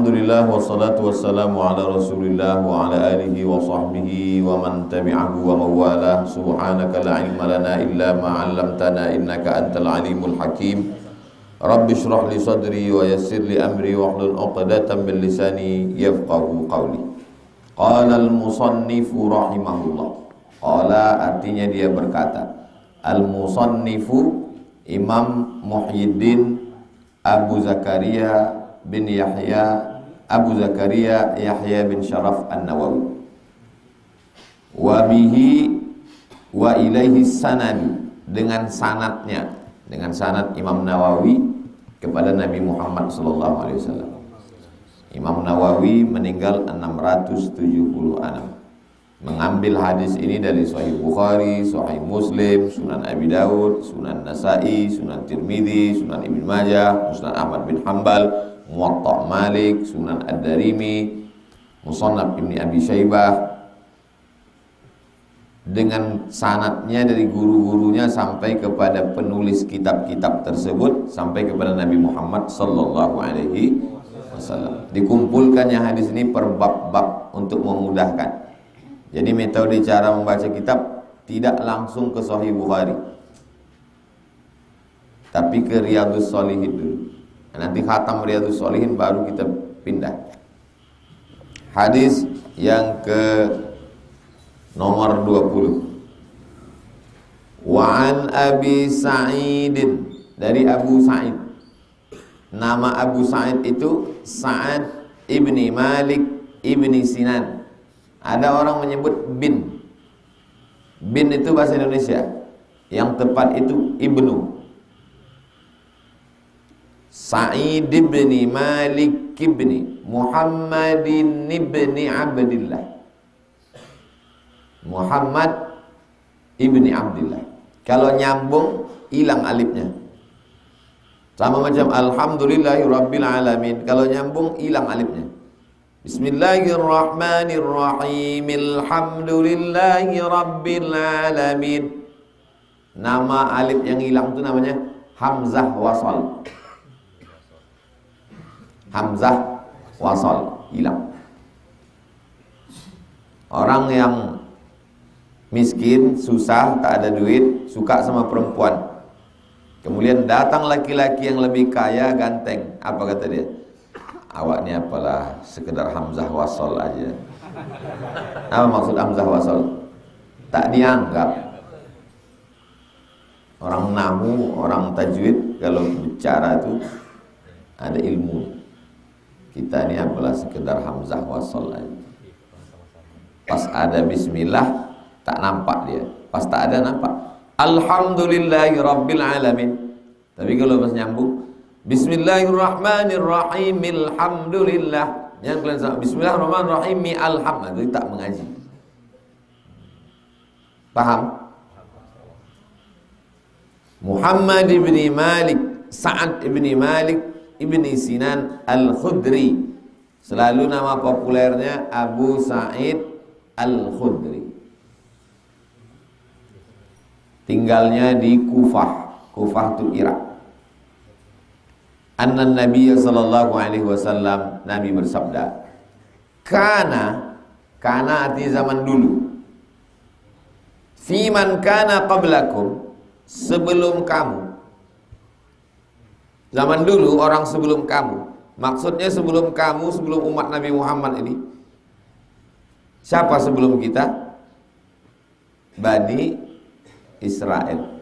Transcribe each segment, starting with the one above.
Alhamdulillah wassalatu wassalamu ala Rasulillah wa ala alihi wa sahbihi wa man tabi'ahu wa mawalah. Subhanaka la ilma lana illa ma 'allamtana innaka antal alimul hakim. Rabbi shrah li sadri wa yassir li amri wa hlul 'uqdatam min lisani yafqahu qawli. Qala al-musannifu rahimahullah. Qala artinya dia berkata. Al-musannifu Imam Muhyiddin Abu Zakaria bin Yahya Abu Zakaria Yahya bin Sharaf An-Nawawi. Wa bihi wa ilaihi sanad, dengan sanadnya, dengan sanad Imam Nawawi kepada Nabi Muhammad sallallahu alaihi wasallam. Imam Nawawi meninggal 676. Mengambil hadis ini dari Sahih Bukhari, Sahih Muslim, Sunan Abi Daud, Sunan Nasa'i, Sunan Tirmidzi, Sunan Ibnu Majah, Musnad Ahmad bin Hanbal, Muwatta Malik, Sunan Ad-Darimi, Musannaf Ibni Abi Syaibah, dengan sanadnya dari guru-gurunya sampai kepada penulis kitab-kitab tersebut, sampai kepada Nabi Muhammad sallallahu alaihi wasallam. Dikumpulkannya hadis ini per bab-bab untuk memudahkan. Jadi metode cara membaca kitab tidak langsung ke Sahih Bukhari, tapi ke Riyadhus Shalihin dulu. Nanti khatam Riyadhus Shalihin baru kita pindah. Hadis yang ke nomor 20. Wa an Abi Sa'id, dari Abu Sa'id. Nama Abu Sa'id itu Sa'ad ibni Malik ibni Sinan. Ada orang menyebut bin. Bin itu bahasa Indonesia. Yang tepat itu ibnu. Sa'id ibni Malik ibni Muhammadin ibni Abdillah. Muhammad ibni Abdillah. Kalau nyambung hilang alifnya. Sama macam Alhamdulillahi Rabbil Alamin. Kalau nyambung hilang alifnya. Bismillahirrahmanirrahim. Alhamdulillahi Rabbil Alamin. Nama alif yang hilang itu namanya Hamzah Wasal. Hamzah Wasal hilang. Orang yang miskin, susah, tak ada duit, suka sama perempuan. Kemudian datang laki-laki yang lebih kaya, ganteng. Apa kata dia? Awak ni apalah, sekedar Hamzah Wasal aja. Apa maksud Hamzah Wasal? Tak dianggap. Orang nahwu, orang tajwid kalau bicara itu ada ilmu. Kita ni apalah sekedar Hamzah Wasal aja. Pas ada bismillah tak nampak dia. Pas tak ada nampak Alhamdulillahi Rabbil Alamin. Tapi kalau pas nyambung Bismillahirrahmanirrahim. Alhamdulillah. Jangan kalian sama Bismillahirrahmanirrahim. Alhamdulillah. Itu tak mengaji. Paham? Muhammad ibni Malik, Sa'ad ibni Malik ibni Sinan Al-Khudri. Selalu nama populernya Abu Sa'id Al-Khudri. Tinggalnya di Kufah. Kufah itu Irak. Anna Nabi sallallahu alaihi wasallam, Nabi bersabda, kana artinya zaman dulu. Fiman kana qablakum, sebelum kamu. Zaman dulu orang sebelum kamu. Maksudnya sebelum kamu, sebelum umat Nabi Muhammad ini. Siapa sebelum kita? Bani Israel.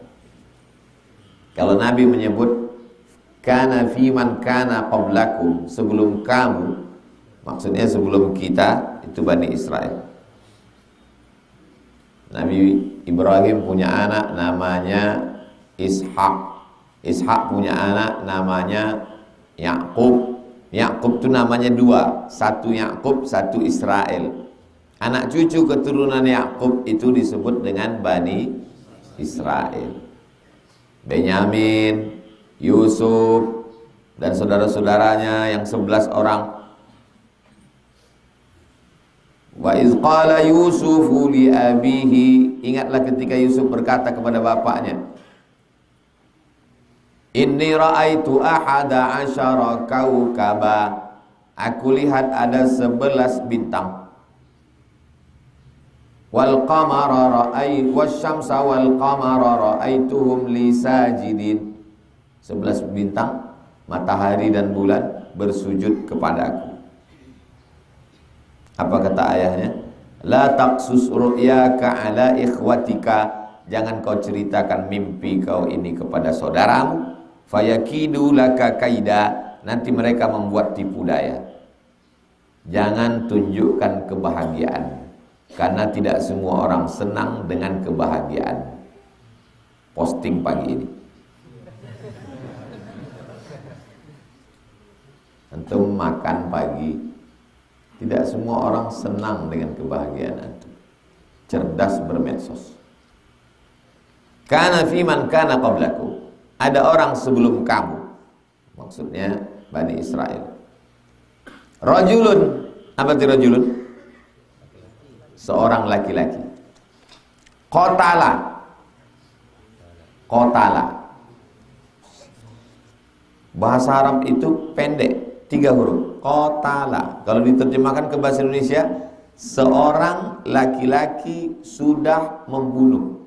Kalau Nabi menyebut kana fiman kana qablakum, sebelum kamu, maksudnya sebelum kita, itu Bani Israel. Nabi Ibrahim punya anak namanya Ishak. Ishak punya anak namanya Yakub. Yakub itu namanya dua, satu Yakub, satu Israel. Anak cucu keturunan Yakub itu disebut dengan Bani Israel. Benyamin, Yusuf dan saudara-saudaranya yang 11 orang. Wa iz qala Yusufu li abihi, ingatlah ketika Yusuf berkata kepada bapaknya, Inni ra'aitu ahada asyara kaukaba, Aku lihat ada 11 bintang. Wal qamara wasyamsa wal qamara ra'aituhum li sajidin. 11 bintang, matahari dan bulan bersujud kepadaku. Apa kata ayahnya? La taqsus ru'yaka ala ikhwatika. Jangan kau ceritakan mimpi kau ini kepada saudaramu. Fayakidu laka kaida. Nanti mereka membuat tipu daya. Jangan tunjukkan kebahagiaan, karena tidak semua orang senang dengan kebahagiaan. Posting pagi ini. Antum makan pagi, tidak semua orang senang dengan kebahagiaan antum. Cerdas bermedsos. Kana fiman kana qablaku. Ada orang sebelum kamu. Maksudnya Bani Israel. Rajulun. Apa itu rajulun? Seorang laki-laki. Qatala. Bahasa Arab itu pendek, 3 huruf. Qatala. Kalau diterjemahkan ke bahasa Indonesia, seorang laki-laki sudah membunuh.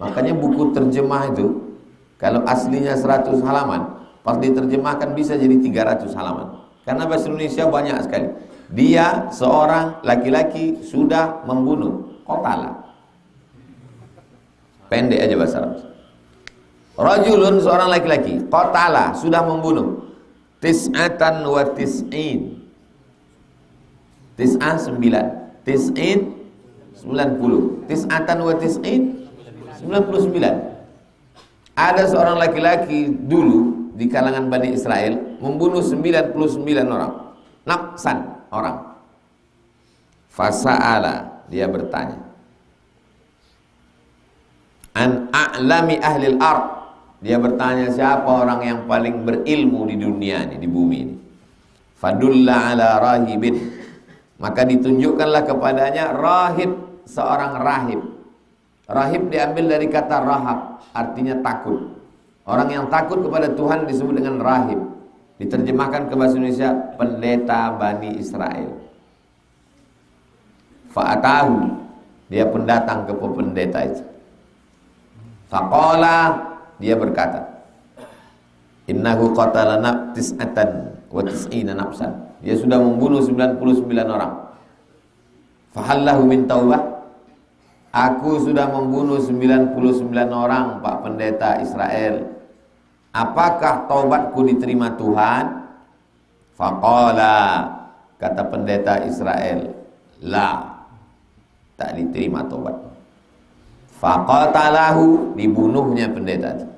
Makanya buku terjemah itu, kalau aslinya 100 halaman, pas diterjemahkan bisa jadi 300 halaman. Karena bahasa Indonesia banyak sekali. Dia seorang laki-laki sudah membunuh. Qatala. Pendek aja bahasa Arab. Rajulun, seorang laki-laki. Qatala, sudah membunuh. Tis'atan wa tis'in. Tis'ah 9. Tis'in 90. Tis'atan wa tis'in 99. Ada seorang laki-laki dulu di kalangan Bani Israel membunuh 99 orang. Nafsan orang. Fasa'ala, dia bertanya. An a'lami ahlil ard. Dia bertanya siapa orang yang paling berilmu di dunia ini, di bumi ini. Fadulla ala rahibin. Maka ditunjukkanlah kepadanya rahib, seorang rahib. Rahib diambil dari kata rahab, artinya takut. Orang yang takut kepada Tuhan disebut dengan rahib. Diterjemahkan ke bahasa Indonesia, pendeta Bani Israel. Fa'atahu, dia pun datang ke pendeta itu. Faqala, dia berkata, innahu qatala tis'atan wa tis'ina nafsan. Dia sudah membunuh 99 orang. Fahallahu min taubah. Aku sudah membunuh 99 orang, Pak Pendeta Israel. Apakah taubatku diterima Tuhan? Faqala, kata pendeta Israel, la, tak diterima taubat. Faqatalahu, dibunuhnya pendeta itu.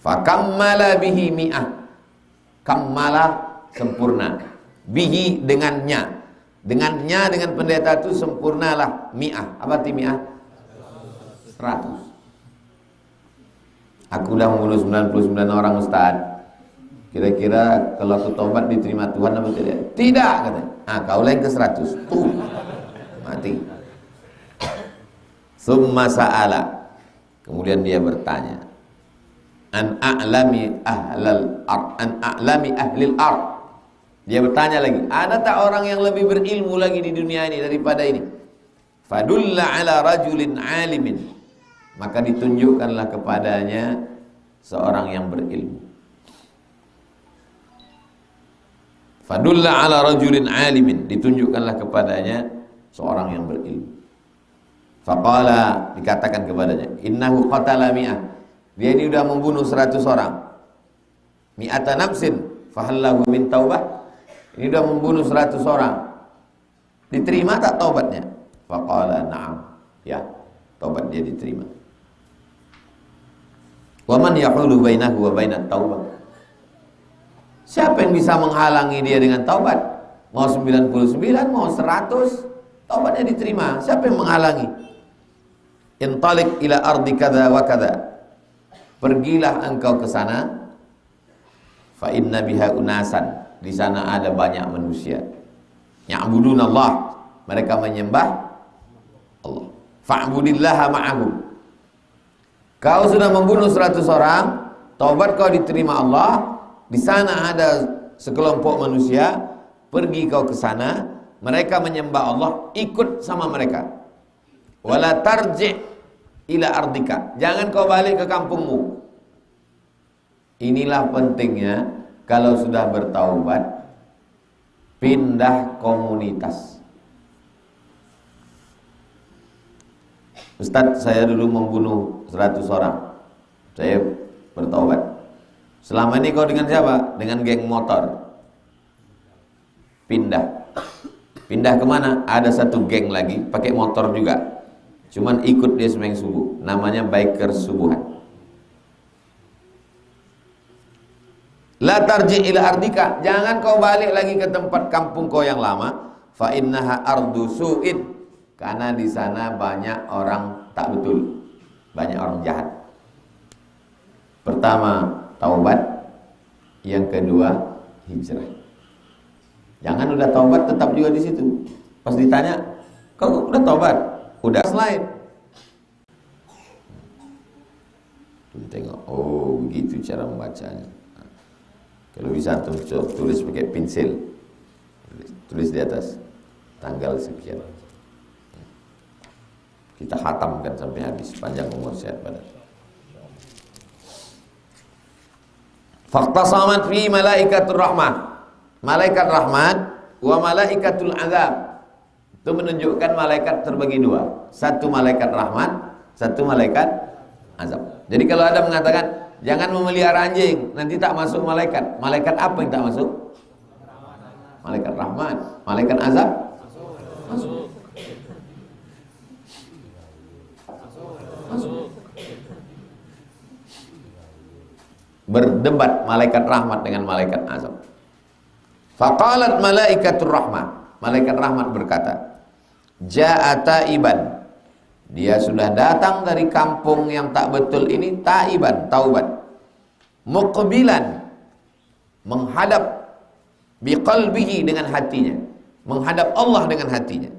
Fakammala bihi mi'ah. Kammala, sempurna. Bihi, dengannya. Dengan pendeta itu sempurnalah mi'ah. Apa arti mi'ah? 100. Aku dah membunuh 99 orang Ustaz. Kira-kira kalau aku taubat diterima Tuhan apa tidak? Tidak, kata. Kau lain ke 100. Mati. Summa sa'ala. Kemudian dia bertanya. An a'lami ahlil ard. Dia bertanya lagi, ada tak orang yang lebih berilmu lagi di dunia ini daripada ini? Fadulla ala rajulin alimin. Maka ditunjukkanlah kepadanya seorang yang berilmu. Fadulla ala rajulin alimin. Ditunjukkanlah kepadanya seorang yang berilmu. Faqala, dikatakan kepadanya, innahu qatala mi'ah. Dia ini sudah membunuh 100 orang. Mi'ata nafsin fahallahu min taubah. Ini sudah membunuh 100 orang. Diterima tak taubatnya? Faqala na'am. Ya, taubat dia diterima. Wa man yahulu bainahu wa bainat taubah. Siapa yang bisa menghalangi dia dengan taubat? Mau 99, mau 100, taubatnya diterima. Siapa yang menghalangi? Intalik ila ardi kadza wa kadza. Pergilah engkau ke sana. Fa inna biha unasan. Di sana ada banyak manusia. Ya'budun Allah. Mereka menyembah Allah. Fa'budillaha ma'ahum. Kau sudah membunuh 100 orang, taubat kau diterima Allah. Di sana ada sekelompok manusia, pergi kau ke sana, mereka menyembah Allah, ikut sama mereka. Wala tarji' ila ardika, jangan kau balik ke kampungmu. Inilah pentingnya kalau sudah bertaubat, pindah komunitas. Ustaz, saya dulu membunuh 100 orang. Saya bertaubat. Selama ini kau dengan siapa? Dengan geng motor. Pindah. Pindah kemana? Ada satu geng lagi, pakai motor juga. Cuman ikut dia sembahyang subuh. Namanya biker subuhan. La tarji' ila ardika, jangan kau balik lagi ke tempat kampung kau yang lama. Fa innaha ardu su'in, karena di sana banyak orang tak betul, banyak orang jahat. Pertama, taubat. Yang kedua, hijrah. Jangan udah taubat tetap juga di situ. Pas ditanya, kau udah taubat? Udah, selain. Tengok, oh begitu cara membacanya. Kalau bisa tulis pakai pensil, tulis di atas tanggal sekian. Kita khatamkan sampai habis, panjang umur sehat badan. Faqtasamat fi malaikatur rahmah, malaikat rahmat wa malaikatul azab. Itu menunjukkan malaikat terbagi dua, satu malaikat rahmat, satu malaikat azab. Jadi kalau ada mengatakan jangan memelihara anjing, nanti tak masuk malaikat. Malaikat apa yang tak masuk? Malaikat rahmat. Malaikat azab? Masuk. Masuk. Berdebat malaikat rahmat dengan malaikat azab. Faqalat malaikatur rahmah, malaikat rahmat berkata, ja'a taiban, dia sudah datang dari kampung yang tak betul ini, taiban, taubat, muqbilan, menghadap, biqalbihi, dengan hatinya, menghadap Allah dengan hatinya.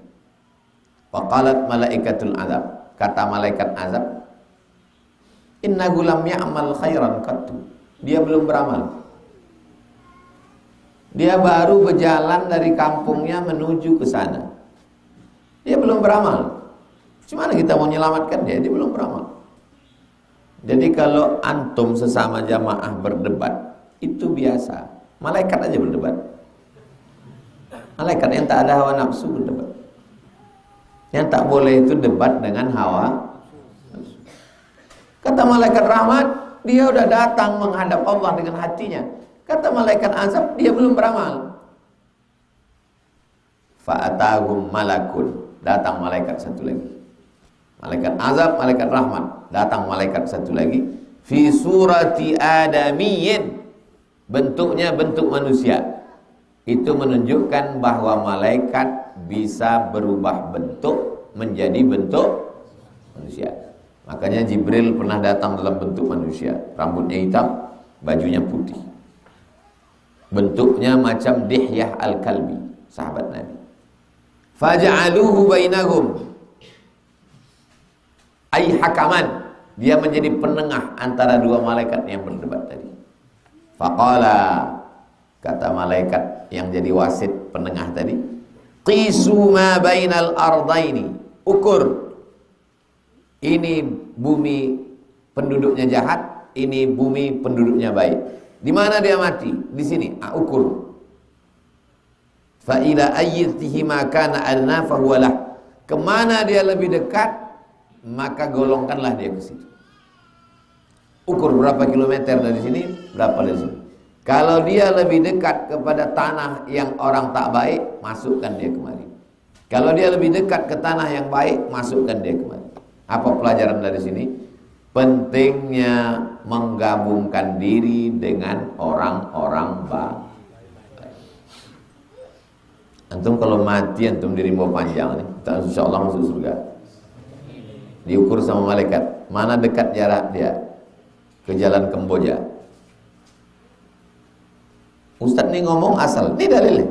Faqalat malaikatul azab, kata malaikat azab, innahu lam ya'mal khairan qattu, dia belum beramal. Dia baru berjalan dari kampungnya menuju ke sana. Dia belum beramal. Gimana kita mau menyelamatkan dia? Dia belum beramal. Jadi kalau antum sesama jamaah berdebat, itu biasa. Malaikat aja berdebat. Malaikat yang tak ada hawa nafsu berdebat. Yang tak boleh itu debat dengan hawa nafsu. Kata malaikat rahmat, dia udah datang menghadap Allah dengan hatinya. Kata malaikat azab, dia belum beramal. Fa'atahum malakun, datang malaikat satu lagi. Malaikat azab, malaikat rahmat. Datang malaikat satu lagi. Fi surati adamiyyin, bentuknya bentuk manusia. Itu menunjukkan bahwa malaikat bisa berubah bentuk menjadi bentuk manusia. Makanya Jibril pernah datang dalam bentuk manusia. Rambutnya hitam, bajunya putih. Bentuknya macam Dihyah al-Kalbi, sahabat Nabi. Faja'aluhu bainahum, ay hakaman, dia menjadi penengah antara dua malaikat yang berdebat tadi. Faqala, kata malaikat yang jadi wasit penengah tadi, qisu ma bainal ardaini, ukur, ini bumi penduduknya jahat, ini bumi penduduknya baik. Di mana dia mati? Di sini. Ukur. Fa ila ayyatihi ma kana adna fa huwa lah. Kemana dia lebih dekat, maka golongkanlah dia ke situ. Ukur berapa kilometer dari sini, berapa dari sini. Kalau dia lebih dekat kepada tanah yang orang tak baik, masukkan dia kemari. Kalau dia lebih dekat ke tanah yang baik, masukkan dia kemari. Apa pelajaran dari sini? Pentingnya menggabungkan diri dengan orang-orang baik. Antum kalau mati, antum di rimba panjang nih, insya Allah masuk surga. Diukur sama malaikat, mana dekat jarak dia ke jalan Kamboja. Ustaz nih ngomong asal, ini dalilnya.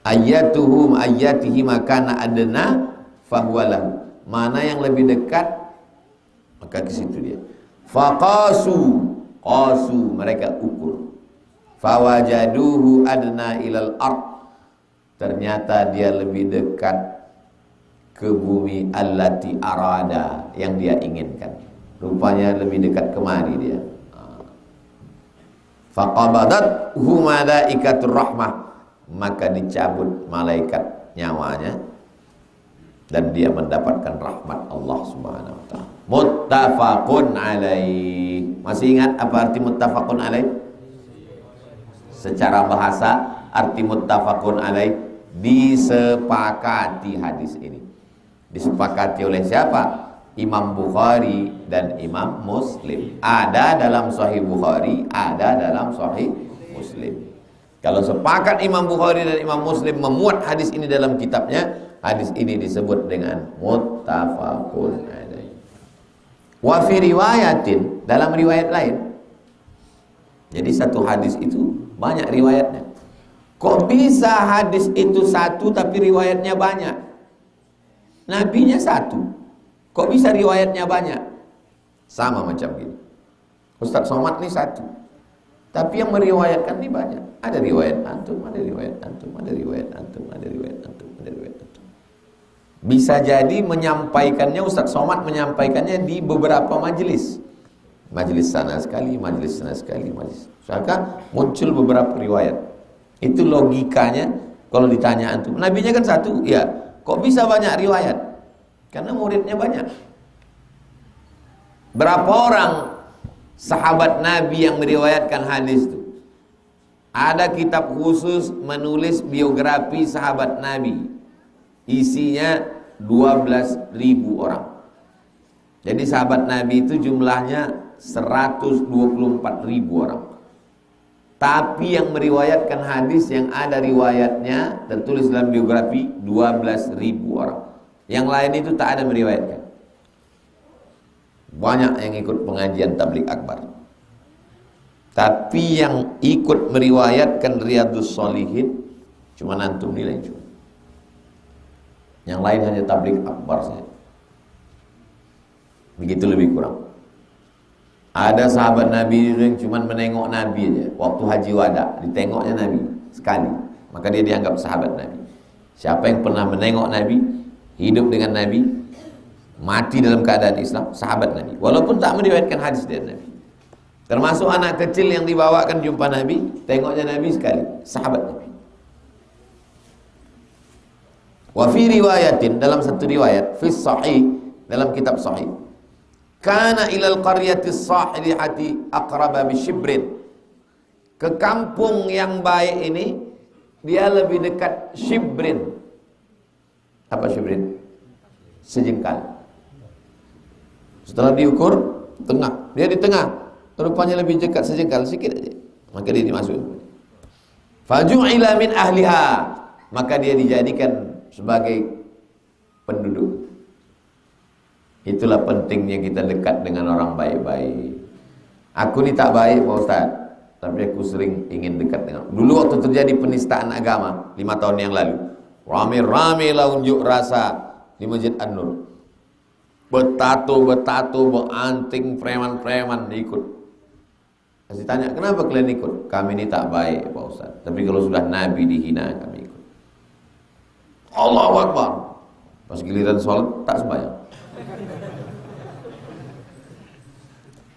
Ayatuhum ayatihi makana adna fahuwalahu, mana yang lebih dekat maka ke situ dia. Faqasu, qasu, mereka ukur. fawajaduhu adna ilal ard, ternyata dia lebih dekat ke bumi allati arada, yang dia inginkan. Rupanya lebih dekat kemari dia. Faqabadathu malaikatur rahmah, maka dicabut malaikat nyawanya dan dia mendapatkan rahmat Allah Subhanahu wa taala. Muttafaqun alaih. Masih ingat apa arti muttafaqun alaih? Secara bahasa arti muttafaqun alaih disepakati. Hadis ini disepakati oleh siapa? Imam Bukhari dan Imam Muslim. Ada dalam Sahih Bukhari, ada dalam Sahih Muslim. Kalau sepakat Imam Bukhari dan Imam Muslim memuat hadis ini dalam kitabnya, hadis ini disebut dengan muttafaqun alaih. Wa fi riwayatin, dalam riwayat lain. Jadi satu hadis itu banyak riwayatnya. Kok bisa hadis itu satu tapi riwayatnya banyak? Nabinya satu, kok bisa riwayatnya banyak? Sama macam gini. Ustaz Somad ini satu, tapi yang meriwayatkan ini banyak. Ada riwayat antum, ada riwayat antum, ada riwayat antum, ada riwayat antum, ada riwayat antum. Bisa jadi menyampaikannya, Ustaz Somad menyampaikannya di beberapa majelis. Majelis sana sekali, majelis sana sekali, majelis. Maka muncul beberapa riwayat. Itu logikanya kalau ditanya antum. Nabinya kan satu, ya. Kok bisa banyak riwayat? Karena muridnya banyak. Berapa orang sahabat Nabi yang meriwayatkan hadis itu? Ada kitab khusus menulis biografi sahabat Nabi. Isinya 12.000 orang. Jadi sahabat Nabi itu jumlahnya 124.000 orang. Tapi yang meriwayatkan hadis yang ada riwayatnya tertulis dalam biografi 12.000 orang. Yang lain itu tak ada meriwayatkan. Banyak yang ikut pengajian tabligh akbar. Tapi yang ikut meriwayatkan Riyadhus Shalihin cuma antum nilai cuma. Yang lain hanya tabligh akbar saja. Begitu lebih kurang. Ada sahabat Nabi yang cuma menengok Nabi aja. Waktu haji wada, ditengoknya Nabi sekali. Maka dia dianggap sahabat Nabi. Siapa yang pernah menengok Nabi, hidup dengan Nabi, mati dalam keadaan Islam, sahabat Nabi. Walaupun tak meriwayatkan hadis dari Nabi. Termasuk anak kecil yang dibawakan jumpa Nabi, tengoknya Nabi sekali, sahabat Nabi. Wa fi riwayatin, dalam satu riwayat, fi sahih, dalam kitab sahih, kana ilal qaryati sahilihati aqraba bisyibrin. Ke kampung yang baik ini dia lebih dekat syibrin. Apa syibrin? Sejengkal. Setelah diukur tengah, dia di tengah, rupanya lebih dekat sejengkal sedikit aja. Maka dia dimasuk. Faju'ila min ahliha, maka dia dijadikan sebagai penduduk. Itulah pentingnya kita dekat dengan orang baik-baik. Aku ni tak baik Pak Ustaz, tapi aku sering ingin dekat dengan. Dulu waktu terjadi penistaan agama 5 tahun yang lalu, rame-rame lah unjuk rasa di Masjid An-Nur. Betato, beranting, preman-preman ikut. Kasih tanya, kenapa kalian ikut? Kami ni tak baik Pak Ustaz, tapi kalau sudah Nabi dihina kami ikut. Allahu Akbar. Pas giliran sholat tak sembahyang.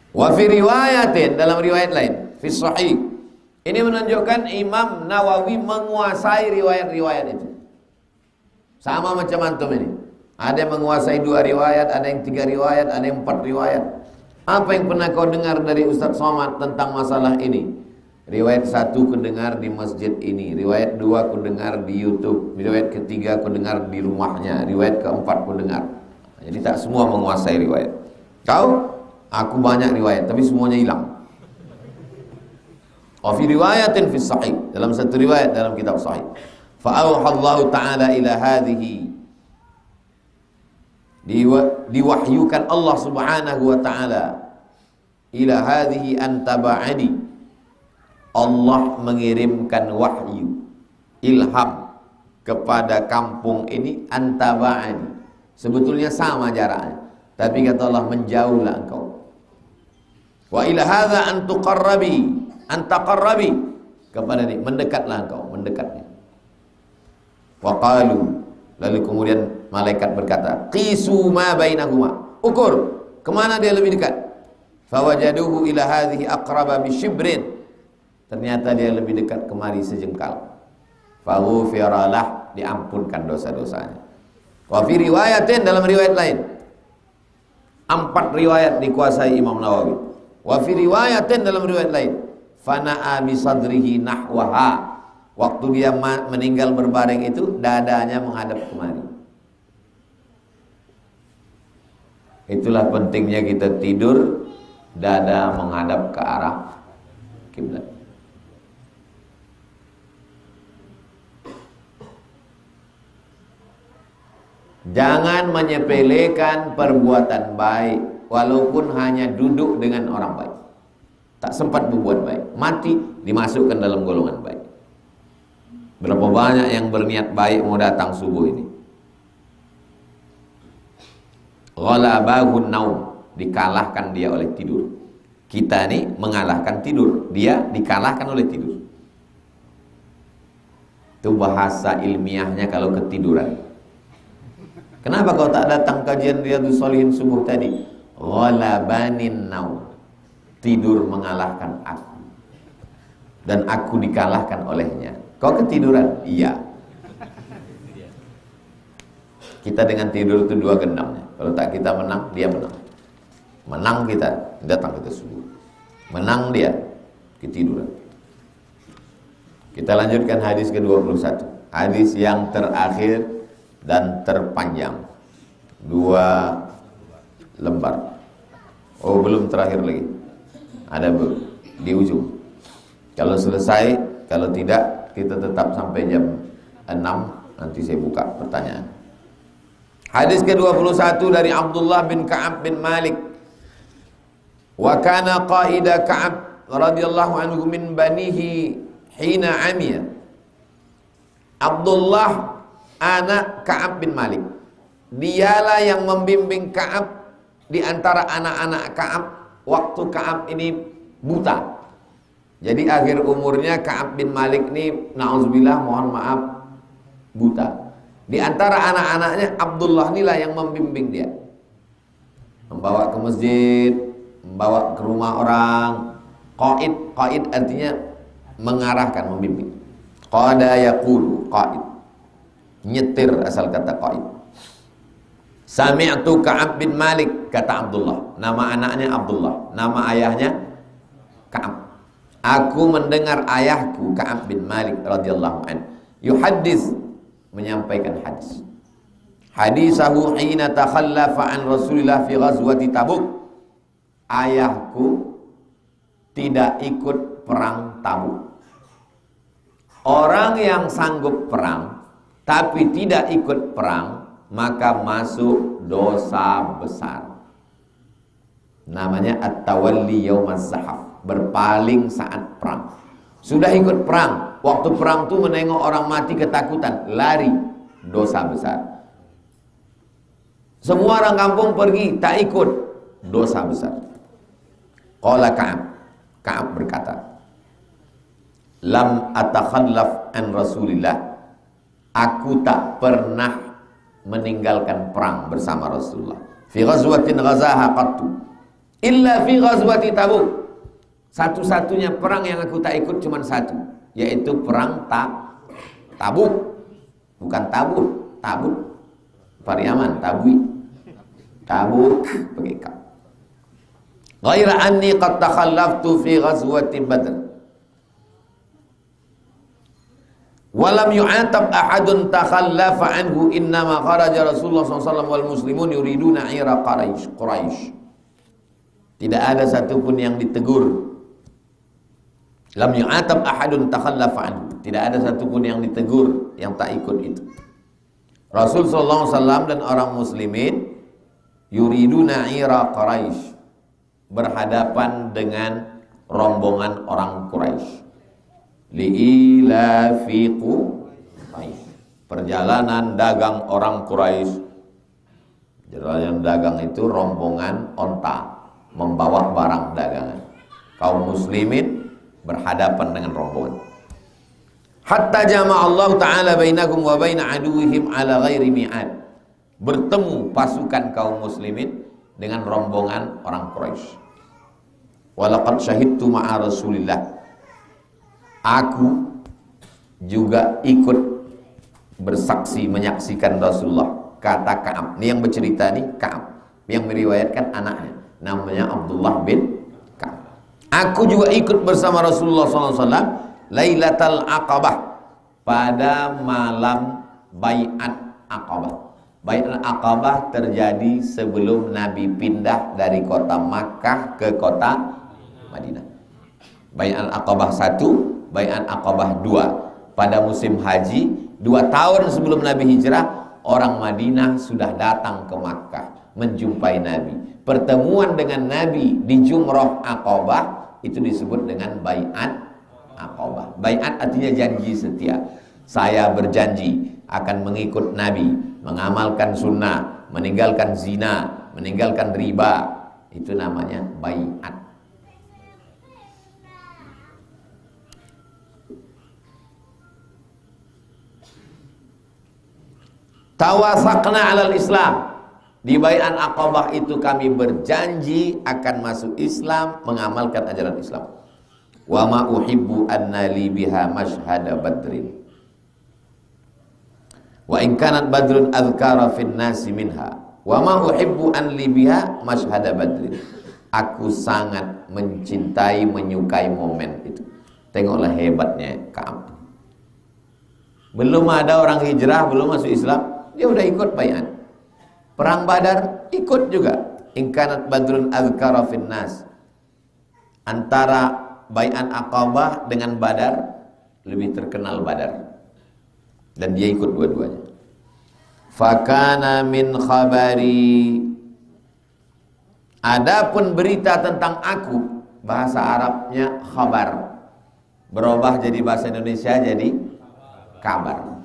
Wa fi riwayatin, dalam riwayat lain, fi sahih. Ini menunjukkan Imam Nawawi menguasai riwayat-riwayat itu. Sama macam antum ini. Ada yang menguasai 2 riwayat, ada yang 3 riwayat, ada yang 4 riwayat. Apa yang pernah kau dengar dari Ustaz Somad tentang masalah ini? Riwayat 1 ku dengar di masjid ini, riwayat 2 ku dengar di YouTube, riwayat ketiga ku dengar di rumahnya, riwayat keempat ku dengar. Jadi tak semua menguasai riwayat. Kau? Aku banyak riwayat, tapi semuanya hilang. Wa fi riwayatin fi sahih, dalam satu riwayat dalam kitab sahih. Fa auhallahu ta'ala ila hadhihi, diwahyukan Allah Subhanahu wa ta'ala ila hadhihi antaba'ani. Allah mengirimkan wahyu, ilham kepada kampung ini, antaba'ani. Sebetulnya sama jaraknya, tapi kata Allah, menjauhlah engkau. Wa ila hadza an taqarrabi, kepada dia, mendekatlah engkau, mendekatnya. Waqalu, lalu kemudian malaikat berkata, qisu ma bainahuma, ukur kemana dia lebih dekat. Fawajaduhu ila hadhihi aqraba bisyibrin, ternyata dia lebih dekat kemari sejengkal. Faghufiralah, diampunkan dosa-dosanya. Wa fi riwayatin, dalam riwayat lain, 4 riwayat dikuasai Imam Nawawi. Wa fi riwayatin, dalam riwayat lain, fana'a bi sadrihi nahwaha, waktu dia meninggal berbaring itu dadanya menghadap kemari. Itulah pentingnya kita tidur dada menghadap ke arah kiblat. Jangan menyepelekan perbuatan baik, walaupun hanya duduk dengan orang baik. Tak sempat berbuat baik, mati dimasukkan dalam golongan baik. Berapa banyak yang berniat baik mau datang subuh ini. Ghalabahun naum, dikalahkan dia oleh tidur. Kita ini mengalahkan tidur, dia dikalahkan oleh tidur. Itu bahasa ilmiahnya kalau ketiduran. Kenapa kau tak datang kajian Riyadhus Shalihin subuh tadi? Ghalabanin naum, tidur mengalahkan aku, dan aku dikalahkan olehnya. Kau ketiduran? Iya. Kita dengan tidur itu 2 gendangnya. Kalau tak kita menang, dia menang. Menang kita, datang kita subuh. Menang dia, ketiduran. Kita lanjutkan hadis ke-21. Hadis yang terakhir dan terpanjang, 2 lembar. Oh, belum terakhir lagi, ada di ujung. Kalau selesai, kalau tidak, kita tetap sampai jam 6. Nanti saya buka pertanyaan. Hadis ke-21 dari Abdullah bin Ka'ab bin Malik. Wa kana qaida Ka'ab radhiyallahu anhu min banihi hina amiya. Abdullah anak Ka'ab bin Malik, dialah yang membimbing Ka'ab di antara anak-anak Ka'ab waktu Ka'ab ini buta. Jadi akhir umurnya Ka'ab bin Malik ini, na'udzubillah, mohon maaf, buta. Di antara anak-anaknya Abdullah inilah yang membimbing dia, membawa ke masjid, membawa ke rumah orang. Qaid artinya mengarahkan, membimbing. Qada yaqulu, qaid, nyetir asal kata qaid. Sami'tu Ka'ab bin Malik, kata Abdullah, nama anaknya Abdullah, nama ayahnya Ka'ab. Aku mendengar ayahku Ka'ab bin Malik radhiyallahu anhu yuhaddits, menyampaikan hadis. Hadisahu hina takhallafa an Rasulillah fi ghazwati Tabuk. Ayahku tidak ikut perang Tabuk. Orang yang sanggup perang tapi tidak ikut perang, maka masuk dosa besar. Namanya at-tawalli yaumaz zahaf, berpaling saat perang. Sudah ikut perang, waktu perang tuh menengok orang mati ketakutan, lari, dosa besar. Semua orang kampung pergi, tak ikut, dosa besar. Qala Ka'ab, Ka'ab berkata, lam atakhallaf an Rasulillah, aku tak pernah meninggalkan perang bersama Rasulullah. Fi ghazwatin ghazaha qattu illa fi ghazwati Tabuk. Satu-satunya perang yang aku tak ikut cuma satu, yaitu perang Tabuk. Bukan Tabuk, Tabuk Pariaman, Tabui, Tabuk pakai kaf. Ghaira anni qad takhallaftu fi ghazwati Badr. Walam yu'atab ahadun takhallafa anhu, innama kharaja Rasulullah SAW wal muslimun yuriduna ira Quraisy. Tidak ada satupun yang ditegur. Lam yu'atab ahadun takhallafa anhu, tidak ada satupun yang ditegur yang tak ikut itu. Rasul sallallahu alaihi wasallam dan orang muslimin yuriduna ira Quraisy, berhadapan dengan rombongan orang Quraisy. Li'ilafi Quraisy, perjalanan dagang orang Quraisy. Perjalanan dagang itu rombongan onta membawa barang dagangan. Kaum muslimin berhadapan dengan rombongan. Hatta jama'a Allah Ta'ala bainahum wa baina aduwihim ala ghairi mi'ad. Bertemu pasukan kaum muslimin dengan rombongan orang Quraisy. Walaqad syahidtu ma'a Rasulillah. Aku juga ikut bersaksi menyaksikan Rasulullah. Kata Ka'ab. Ini yang bercerita nih Ka'ab. Yang meriwayatkan anaknya. Namanya Abdullah bin Ka'ab. Aku juga ikut bersama Rasulullah SAW Lailatul Aqabah, pada malam Bai'at Aqabah. Bai'at Aqabah terjadi sebelum Nabi pindah dari kota Makkah ke kota Madinah. Bai'at Aqabah 1, Bai'at Aqabah 2. Pada musim haji 2 tahun sebelum Nabi hijrah, orang Madinah sudah datang ke Makkah menjumpai Nabi. Pertemuan dengan Nabi di Jumrah Aqabah itu disebut dengan Bai'at Aqabah. Bai'at artinya janji setia. Saya berjanji akan mengikut Nabi, mengamalkan sunnah, meninggalkan zina, meninggalkan riba. Itu namanya bai'at. Tawasaqna 'alal Islam. Di Bai'at Aqabah itu kami berjanji akan masuk Islam, mengamalkan ajaran Islam. Wa ma uhibbu anna li biha mashhada badrin. Wa in kanat badrun adhkara fin nasi minha. Wa ma uhibbu an li biha mashhada badrin. Aku sangat mencintai, menyukai momen itu. Tengoklah hebatnya Ka'ab. Belum ada orang hijrah, belum masuk Islam, dia udah ikut bai'at. Perang Badar ikut juga. In kanat badrun adhkara fin nas. Antara Bai'at Aqabah dengan Badar, lebih terkenal Badar, dan dia ikut dua-duanya. Fakana min khabari. Adapun berita tentang aku, bahasa Arabnya khabar, berubah jadi bahasa Indonesia jadi kabar.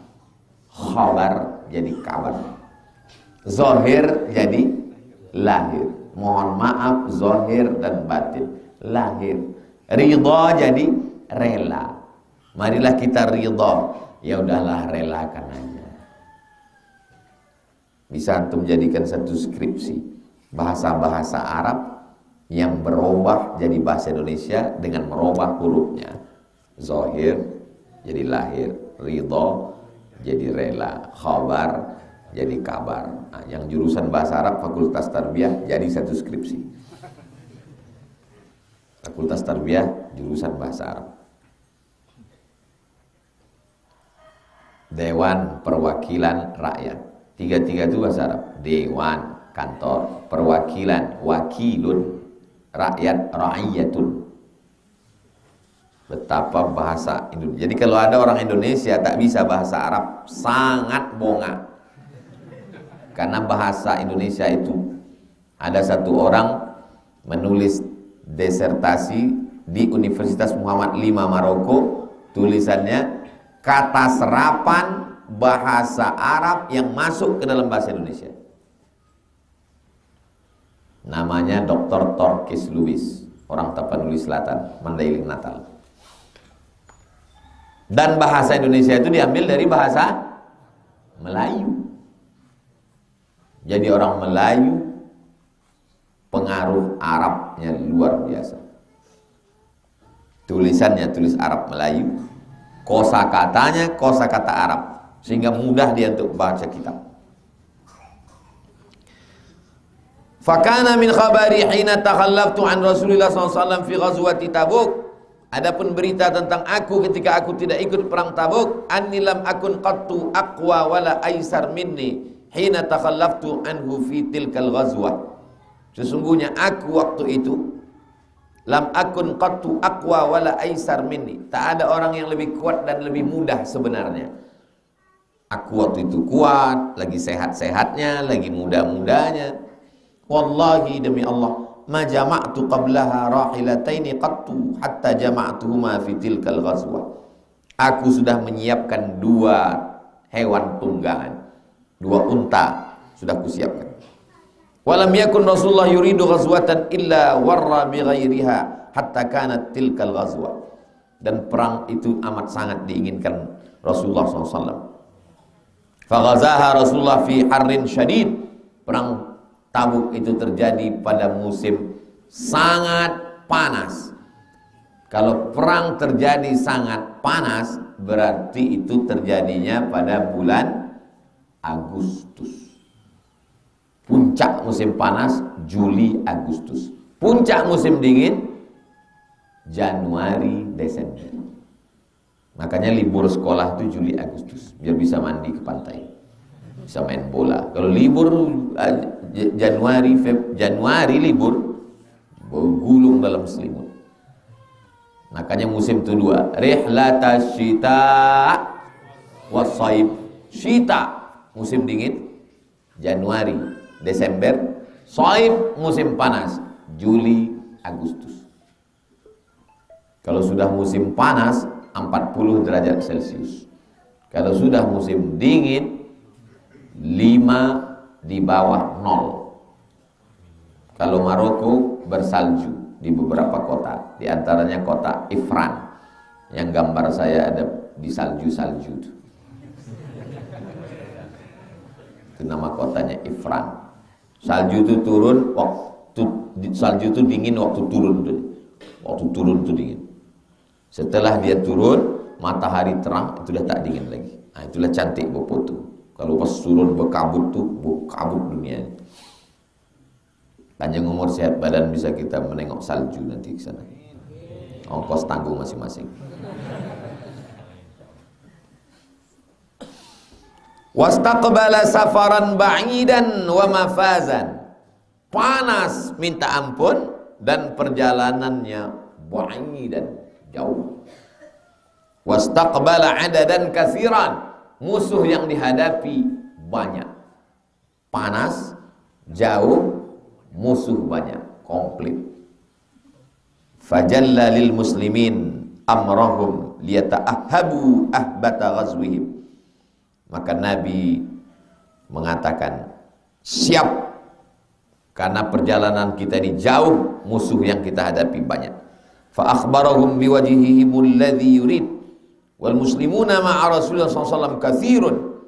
Khabar jadi kabar. Zahir jadi lahir. Mohon maaf, zahir dan batin. Lahir. Ridha jadi rela. Marilah kita ridha. Ya udahlah, relakan aja. Bisa antum jadikan satu skripsi bahasa-bahasa Arab yang berubah jadi bahasa Indonesia dengan merubah hurufnya. Zahir jadi lahir, ridha jadi rela, khabar jadi kabar. Nah, yang jurusan bahasa Arab Fakultas Tarbiyah jadi satu skripsi. Fakultas Tarbiyah jurusan bahasa Arab. Dewan Perwakilan Rakyat. Tiga-tiga itu bahasa Arab. Dewan, kantor, perwakilan, wakilun, rakyat, ra'iyatun. Betapa bahasa Indonesia. Jadi kalau ada orang Indonesia tak bisa bahasa Arab, sangat bongak. Karena bahasa Indonesia itu, ada satu orang menulis desertasi di Universitas Muhammad V Maroko, tulisannya kata serapan bahasa Arab yang masuk ke dalam bahasa Indonesia. Namanya Dr. Torkis Lewis, orang Tapanuli Selatan, Mandailing, Natal. Dan bahasa Indonesia itu diambil dari bahasa Melayu. Jadi orang Melayu pengaruh Arabnya luar biasa. Tulisannya tulis Arab Melayu, kosakatanya kosakata Arab, sehingga mudah dia untuk baca kitab. Fakana min khabari hina takhallaftu an Rasulillah SAW fi ghazwati Tabuk. Adapun berita tentang aku ketika aku tidak ikut perang Tabuk, anni lam akun qattu aqwa wala aisar minni hina takhallaftu anhu fi tilkal ghazwah. Sesungguhnya aku waktu itu lam akun qattu aqwa wala aisar minni. Tak ada orang yang lebih kuat dan lebih mudah sebenarnya. Aku waktu itu kuat, lagi sehat-sehatnya, lagi muda-mudanya. Wallahi demi Allah, ma jama'tu qablaha rahilataini qattu hatta jama'tuhuma fi tilkal ghazwah. Aku sudah menyiapkan 2 hewan tunggangan, 2 unta sudah kusiapkan. Walam yakun Rasulullah yuridu ghazwatan illa warra bi ghairiha hatta kanat tilkal ghazwah. dan perang itu amat sangat diinginkan Rasulullah SAW. Faghazaha Rasulullah fi harrin syadid. Perang Tabuk itu terjadi pada musim sangat panas. Kalau perang terjadi sangat panas, berarti itu terjadinya pada bulan Agustus. Puncak musim panas Juli Agustus. Puncak musim dingin Januari Desember. Makanya libur sekolah itu Juli Agustus, biar bisa mandi ke pantai, bisa main bola. Kalau libur Januari libur, bergulung dalam selimut. Makanya musim itu dua, rihlatas syita was-shaib. Syita musim dingin Januari Desember, shaib musim panas Juli Agustus. Kalau sudah musim panas 40 derajat Celcius. Kalau sudah musim dingin 5 di bawah 0. Kalau Maroko bersalju di beberapa kota, di antaranya kota Ifran yang gambar saya ada di salju-salju itu. Itu nama kotanya Ifran. Salju itu turun salju itu dingin waktu turun tuh. Waktu turun itu dingin. Setelah dia turun, matahari terang, itu dah tak dingin lagi. Nah, itulah cantik berfoto. Kalau pas turun berkabut tuh, berkabut dunia. Panjang umur sehat badan bisa kita menengok salju nanti ke sana. Ongkos tanggung masing-masing. Wastaqbala safaran ba'idan wa mafazan. Panas minta ampun dan perjalanannya ba'idan, jauh. Wastaqbala adadan katsiran. Musuh yang dihadapi banyak. Panas, jauh, musuh banyak, komplit. Fajalla lil muslimin amrahum liyata'ahhabu ahbata ghazwihim. Maka Nabi mengatakan, siap, karena perjalanan kita ini jauh, musuh yang kita hadapi banyak. Fa akhbarahum biwajhihimul ladzi yurid wal muslimuna ma'a Rasulullah SAW katsirun.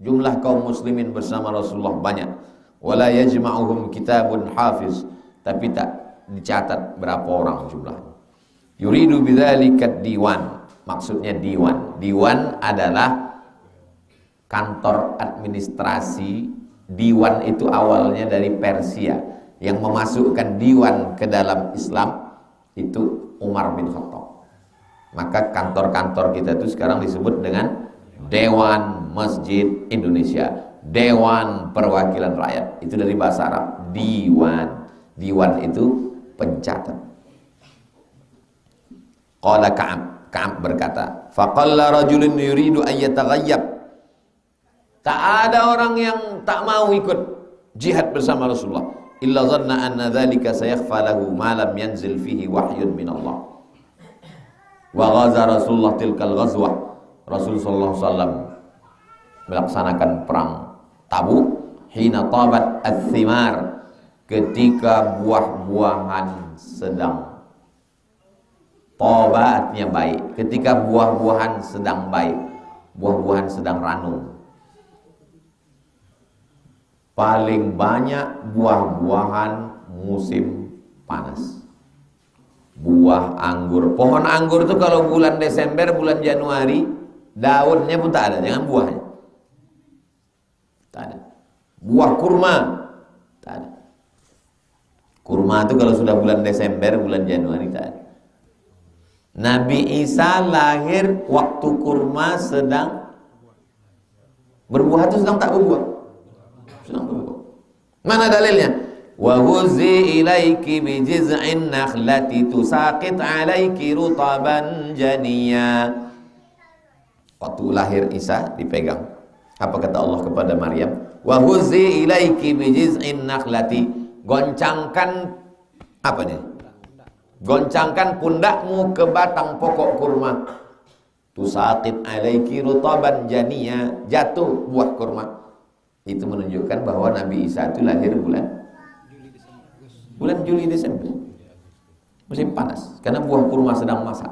Jumlah kaum muslimin bersama Rasulullah banyak. Wala yajma'uhum kitabun hafiz, tapi tak dicatat berapa orang jumlahnya. Yuridu bidzalika diwan, maksudnya diwan. Diwan adalah kantor administrasi. Diwan itu awalnya dari Persia. Yang memasukkan diwan ke dalam Islam itu Umar bin Khattab. Maka kantor-kantor kita itu sekarang disebut dengan Dewan Masjid Indonesia, Dewan Perwakilan Rakyat. Itu dari bahasa Arab, diwan. Diwan itu pencatat. Qala Ka'ab berkata, faqalla rajulun yuridu an yataghayyab. Tak ada orang yang tak mau ikut jihad bersama Rasulullah. Illa dhanna anna dhalika sayakhfa lahu ma lam yanzil fihi wahyun min Allah. Wa ghaza Rasulullah tilkal ghazwah. Rasulullah SAW melaksanakan perang Tabuk hina tabat ats-thimar, ketika buah-buahan sedang taba, artinya baik. Ketika buah-buahan sedang baik, buah-buahan sedang ranum. Paling banyak buah-buahan musim panas. Buah anggur, pohon anggur itu kalau bulan Desember, bulan Januari, daunnya pun tak ada, jangan buahnya. Tak ada. Buah kurma, tak ada. Kurma itu kalau sudah bulan Desember, bulan Januari, tak ada. Nabi Isa lahir waktu kurma sedang berbuah, itu sedang tak berbuah. Sedang berbuah. Mana dalilnya? Wa huzi ilaiki bi jiz'in nakhlati tusaqit alaiki rutaban janiya. Waktu lahir Isa dipegang. Apa kata Allah kepada Maryam? Wa huzi ilaiki bi jiz'in nakhlati. Goncangkan apa nih? Goncangkan pundakmu ke batang pokok kurma. Tusaqit alaiki rutaban janiya. Jatuh buah kurma. Itu menunjukkan bahwa Nabi Isa itu lahir bulan Juli Desember, musim panas, karena buah kurma sedang masak.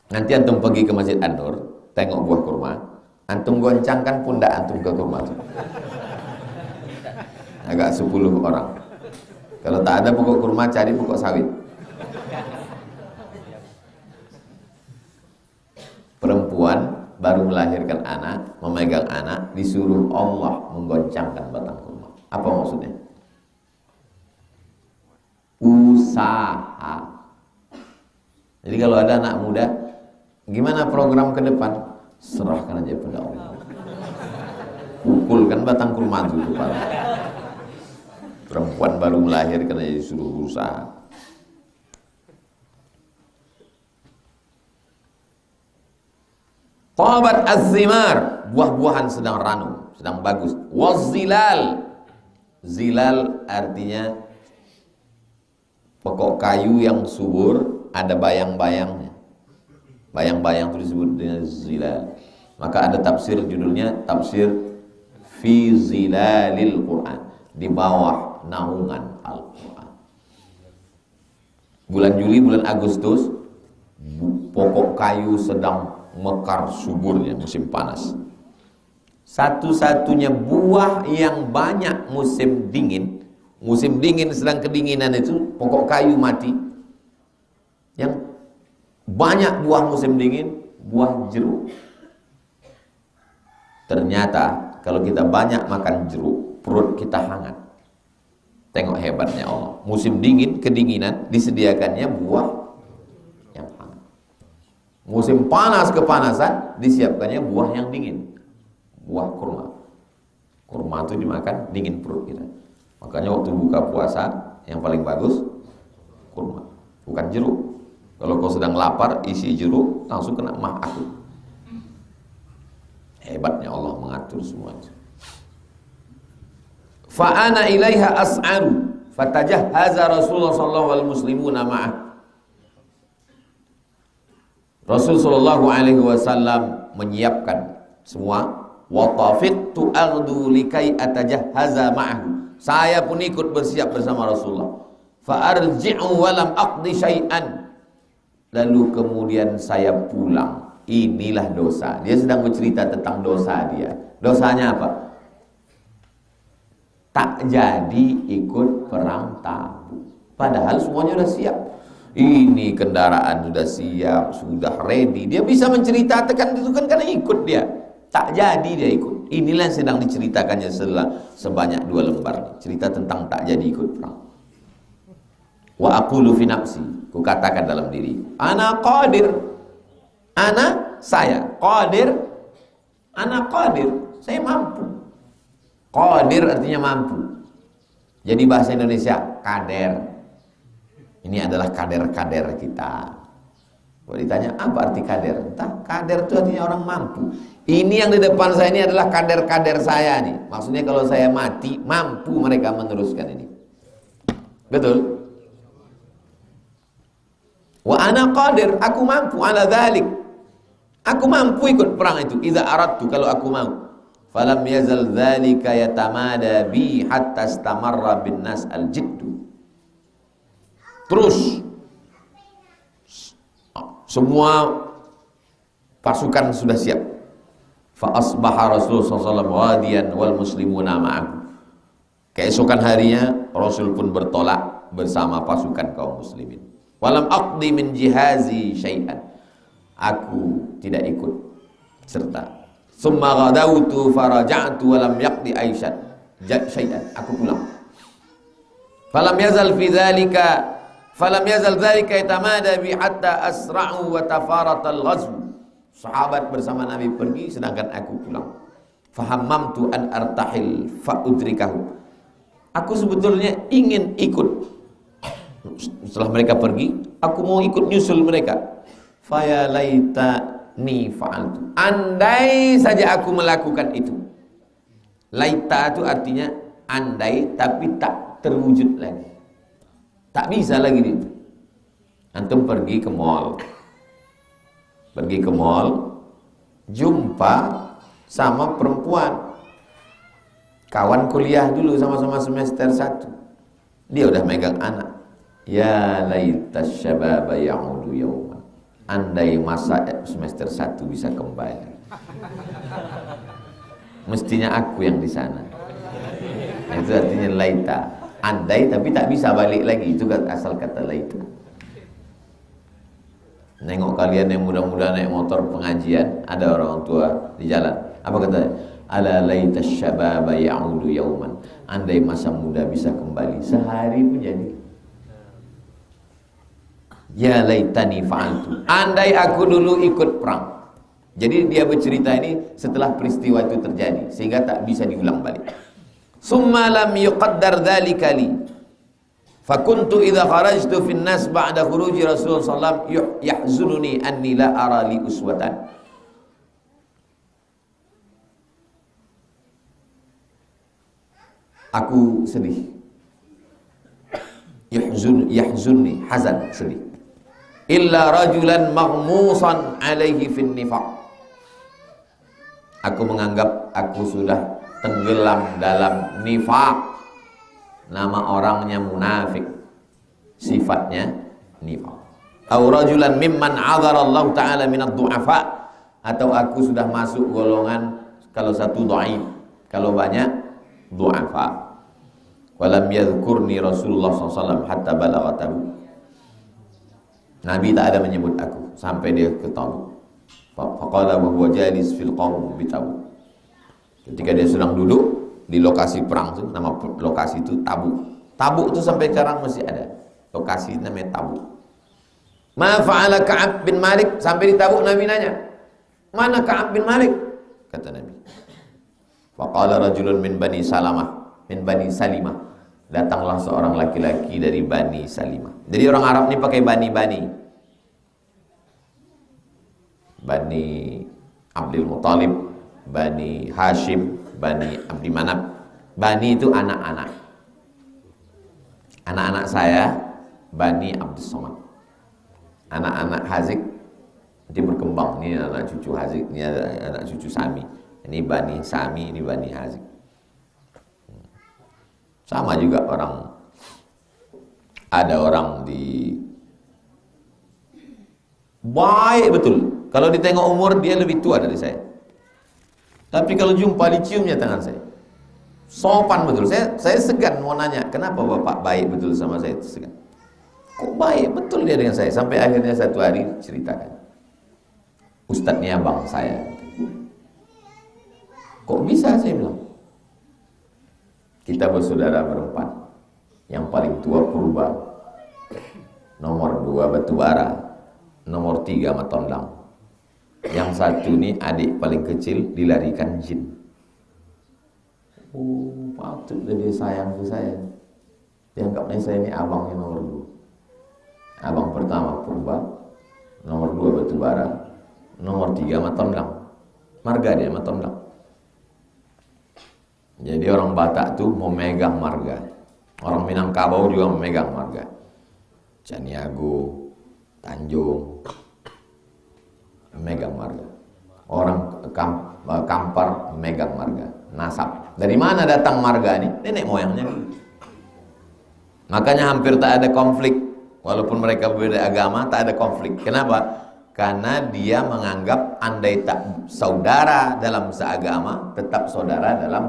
Nanti antum pergi ke Masjid An-Nur, tengok buah kurma, antum goncangkan pundak antum ke kurma itu. Agak 10 orang. Kalau tak ada pokok kurma, cari pokok sawit. Perempuan baru melahirkan anak, memegang anak, disuruh Allah menggoncangkan batang kurma. Apa maksudnya? Usaha. Jadi kalau ada anak muda, gimana program ke depan? Serahkan aja pada Allah. Pukulkan batang kurma itu kepala. Perempuan baru melahirkan aja disuruh usaha. Tabat az-zimar, buah-buahan sedang ranum, sedang bagus. Wazilal, zilal artinya pokok kayu yang subur, ada bayang-bayangnya. Bayang-bayang itu disebut dengan zilal. Maka ada tafsir judulnya tafsir fi zilalil Quran, di bawah naungan Al-Quran. Bulan Juli, bulan Agustus, pokok kayu sedang mekar suburnya, musim panas. Satu-satunya buah yang banyak musim dingin sedang kedinginan itu pokok kayu mati. Yang banyak buah musim dingin, buah jeruk. Ternyata kalau kita banyak makan jeruk, perut kita hangat. Tengok hebatnya Allah. Musim dingin, kedinginan, disediakannya buah yang hangat. Musim panas, kepanasan, disiapkannya buah yang dingin. Buah kurma. Kurma itu dimakan, dingin perut kita. Makanya waktu buka puasa, yang paling bagus, kurma. Bukan jeruk. Kalau kau sedang lapar, isi jeruk, langsung kena mah akut. Hebatnya Allah mengatur semua itu. Fa'ana ilaiha as'aru fatajahhaza Rasulullah sallallahu alaihi muslimuna ma'ah. Rasul sallallahu alaihi wasallam menyiapkan semua. Wa tafiqtu aghdu likai atajahhaza ma'ahu. Saya pun ikut bersiap bersama Rasulullah. Fa arji'u wa lam aqdi syai'an. Lalu kemudian saya pulang. Inilah dosa. Dia sedang bercerita tentang dosa dia. Dosanya apa? Tak jadi ikut perang Tabuk. Padahal semuanya sudah siap. Ini kendaraan sudah siap, sudah ready. Dia bisa menceritakan itu kan karena ikut dia. Tak jadi dia ikut. Inilah yang sedang diceritakannya sebanyak 2 lembar. Cerita tentang tak jadi ikut perang. Wa aqulu fi nafsi. Ku katakan dalam diri. Ana qadir. Ana saya. Qadir. Ana qadir. Saya mampu. Qadir artinya mampu. Jadi bahasa Indonesia kader. Ini adalah kader-kader kita. Kalau ditanya apa arti kader? Entah, kader itu artinya orang mampu. Ini yang di depan saya ini adalah kader-kader saya nih. Maksudnya kalau saya mati, mampu mereka meneruskan ini. Betul? Wa ana qadir, aku mampu ala dzalik. Aku mampu ikut perang itu. Idza aradtu, kalau aku mau. Falam yazal dzalika yatamada bi hatta istamarra bin nas al-jiddu. Terus semua pasukan sudah siap. Fa asbaha Rasulullah sallallahu alaihi wasallam wadiyan wal muslimuna ma'ahu. Keesokan harinya Rasul pun bertolak bersama pasukan kaum muslimin. Walam aqdi min jihazi syai'an. Aku tidak ikut serta. Summa ghadawtu faraja'tu walam yaqdi aisyat syai'an. Aku pulang. Falam yazal dzalika yatamada bi hatta asra'u wa tafaratal ghazw. Sahabat bersama Nabi pergi sedangkan aku pulang. Fahammamtu an artahil fa udrikahu. Aku sebetulnya ingin ikut. Setelah mereka pergi, aku mau ikut nyusul mereka. Faya laitani fa'altu. Andai saja aku melakukan itu. Laita itu artinya andai tapi tak terwujud lagi. Tak bisa lagi itu. Antum pergi ke mall. Pergi ke mall, jumpa sama perempuan. Kawan kuliah dulu sama-sama semester 1. Dia udah megang anak. Ya laitas syababa ya'udu yawman. andai masa semester 1 bisa kembali. Mestinya aku yang di sana. Itu artinya laita. Andai tapi tak bisa balik lagi. Itu asal kata laita. Nengok kalian yang muda-muda naik motor pengajian, ada orang tua di jalan. Apa katanya? Ala laita syababa ya'udu yauman. Andai masa muda bisa kembali sehari pun jadi. Ya laitani fa'altu. Andai aku dulu ikut perang. Jadi dia bercerita ini setelah peristiwa itu terjadi, sehingga tak bisa diulang balik. Summa lam yuqaddar dzalika li. Fakuntu idza kharajtu fin nas ba'da khuruji Rasulullah sallallahu alaihi wasallam yahzununi anni la ara li uswatan. Aku sedih. Yahzunni, hazan, sedih. Illa rajulan maghmusan alaihi fin nifaq. Aku menganggap aku sudah tenggelam dalam nifaq. Nama orangnya munafik, sifatnya nifaq. Aw rajulan mimman 'adzara Allah taala minad du'afa, atau aku sudah masuk golongan kalau satu dhaif, kalau banyak du'afa. Walam yadhkurni Rasulullah SAW hatta balagha Tabuk. Nabi tak ada menyebut aku sampai dia ke Tabuk. Faqala wa huwa jalis fil qaum bi Tabuk. Ketika dia sedang duduk di lokasi perang itu, nama lokasi itu Tabuk. Tabuk itu sampai sekarang masih ada. Lokasi namanya Tabuk. Ma fa'ala Ka'ab bin Malik, sampai di Tabuk Nabi nanya, "Mana Ka'ab bin Malik?" Kata Nabi. Faqala rajulun min Bani Salamah, min Bani Salimah. Datanglah seorang laki-laki dari Bani Salimah. Jadi orang Arab ini pakai bani-bani. Bani Abdul Muthalib, Bani Hashim, Bani Abdi Manaf. Bani itu anak-anak. Anak-anak saya Bani Abdus Somad. Anak-anak Hazik nanti berkembang. Ini anak cucu Hazik, ini anak cucu Sami. Ini Bani Sami, ini Bani Hazik. Sama juga orang, ada orang di baik betul. Kalau ditengok umur dia lebih tua dari saya. Tapi kalau jumpa diciumnya tangan saya. Sopan betul. Saya segan mau nanya, kenapa Bapak baik betul sama saya? Itu segan. Kok baik betul dia dengan saya? Sampai akhirnya satu hari ceritakan. Ustadznya abang saya. Kok bisa, saya bilang. Kita bersaudara berempat. Yang paling tua Purba, nomor 2 Batubara, nomor 3 Matondang. Yang satu ini adik paling kecil dilarikan jin. Oh, patut dia sayang ke saya. Dianggapnya saya ini abangnya nomor 2. Abang pertama Purba, nomor 2 Batubara, nomor 3 Matondang. Marga dia Matondang. Jadi orang Batak tuh memegang marga. Orang Minangkabau juga memegang marga. Caniago, Tanjung, memegang marga. Orang Kampar memegang marga. Nasab. Dari mana datang marga ini? Nenek moyangnya. Makanya hampir tak ada konflik. Walaupun mereka berbeda agama, tak ada konflik. Kenapa? Karena dia menganggap andai tak saudara dalam seagama, tetap saudara dalam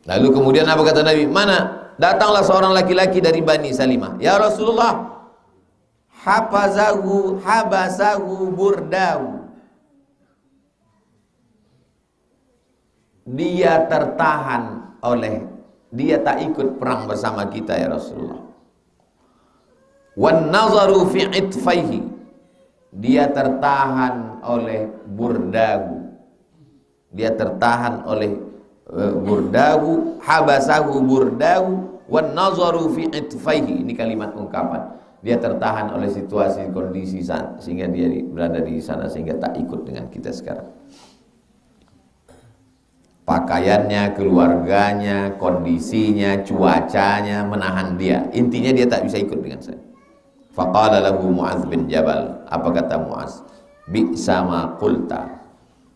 Lalu kemudian apa kata Nabi? Mana? Datanglah seorang laki-laki dari Bani Salimah. Ya Rasulullah, habasahu burdahu. Dia tertahan dia tak ikut perang bersama kita ya Rasulullah. Wan nazaru fi itfaihi, dia tertahan oleh burdahu, dia tertahan oleh burdahu, habasahu burdahu wan nazaru fi itfaihi. Ini kalimat ungkapan, dia tertahan oleh situasi kondisi sehingga dia berada di sana sehingga tak ikut dengan kita sekarang. Pakaiannya, keluarganya, kondisinya, cuacanya menahan dia. Intinya dia tak bisa ikut dengan saya. Faqala lahu Mu'adz bin Jabal. Apa kata Mu'adz? Bi'sa ma qulta.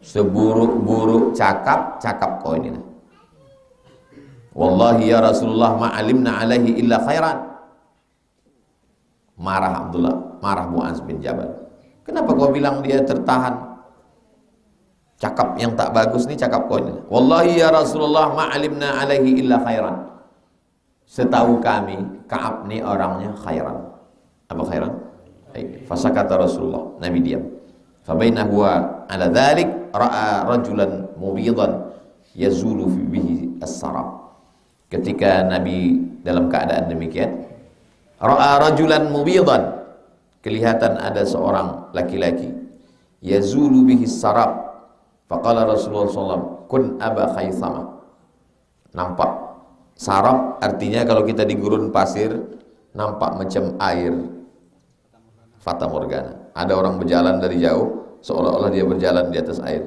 Seburuk-buruk cakap kau ini. Wallahi ya Rasulullah ma alimna alaihi illa khairan. Marah Abdullah, marah Mu'adz bin Jabal. Kenapa kau bilang dia tertahan? Cakap yang tak bagus ni cakap kau ini. Wallahi ya Rasulullah ma alimna alaihi illa khairan. Setahu kami Ka'ab ni orangnya khairan. Apa khairan? Fasakata Rasulullah, Nabi diam. Fabaina huwa ala dhalik ra'a rajulan mubidan yazulu bihi as-sarab. Ketika Nabi dalam keadaan demikian, ra'a rajulan mubidan, kelihatan ada seorang laki-laki, yazulu bihi as-sarab. Faqala Rasulullah SAW, kun aba Khaythama. Nampak sarab artinya kalau kita di gurun pasir nampak macam air, fata morgana. Ada orang berjalan dari jauh seolah-olah dia berjalan di atas air.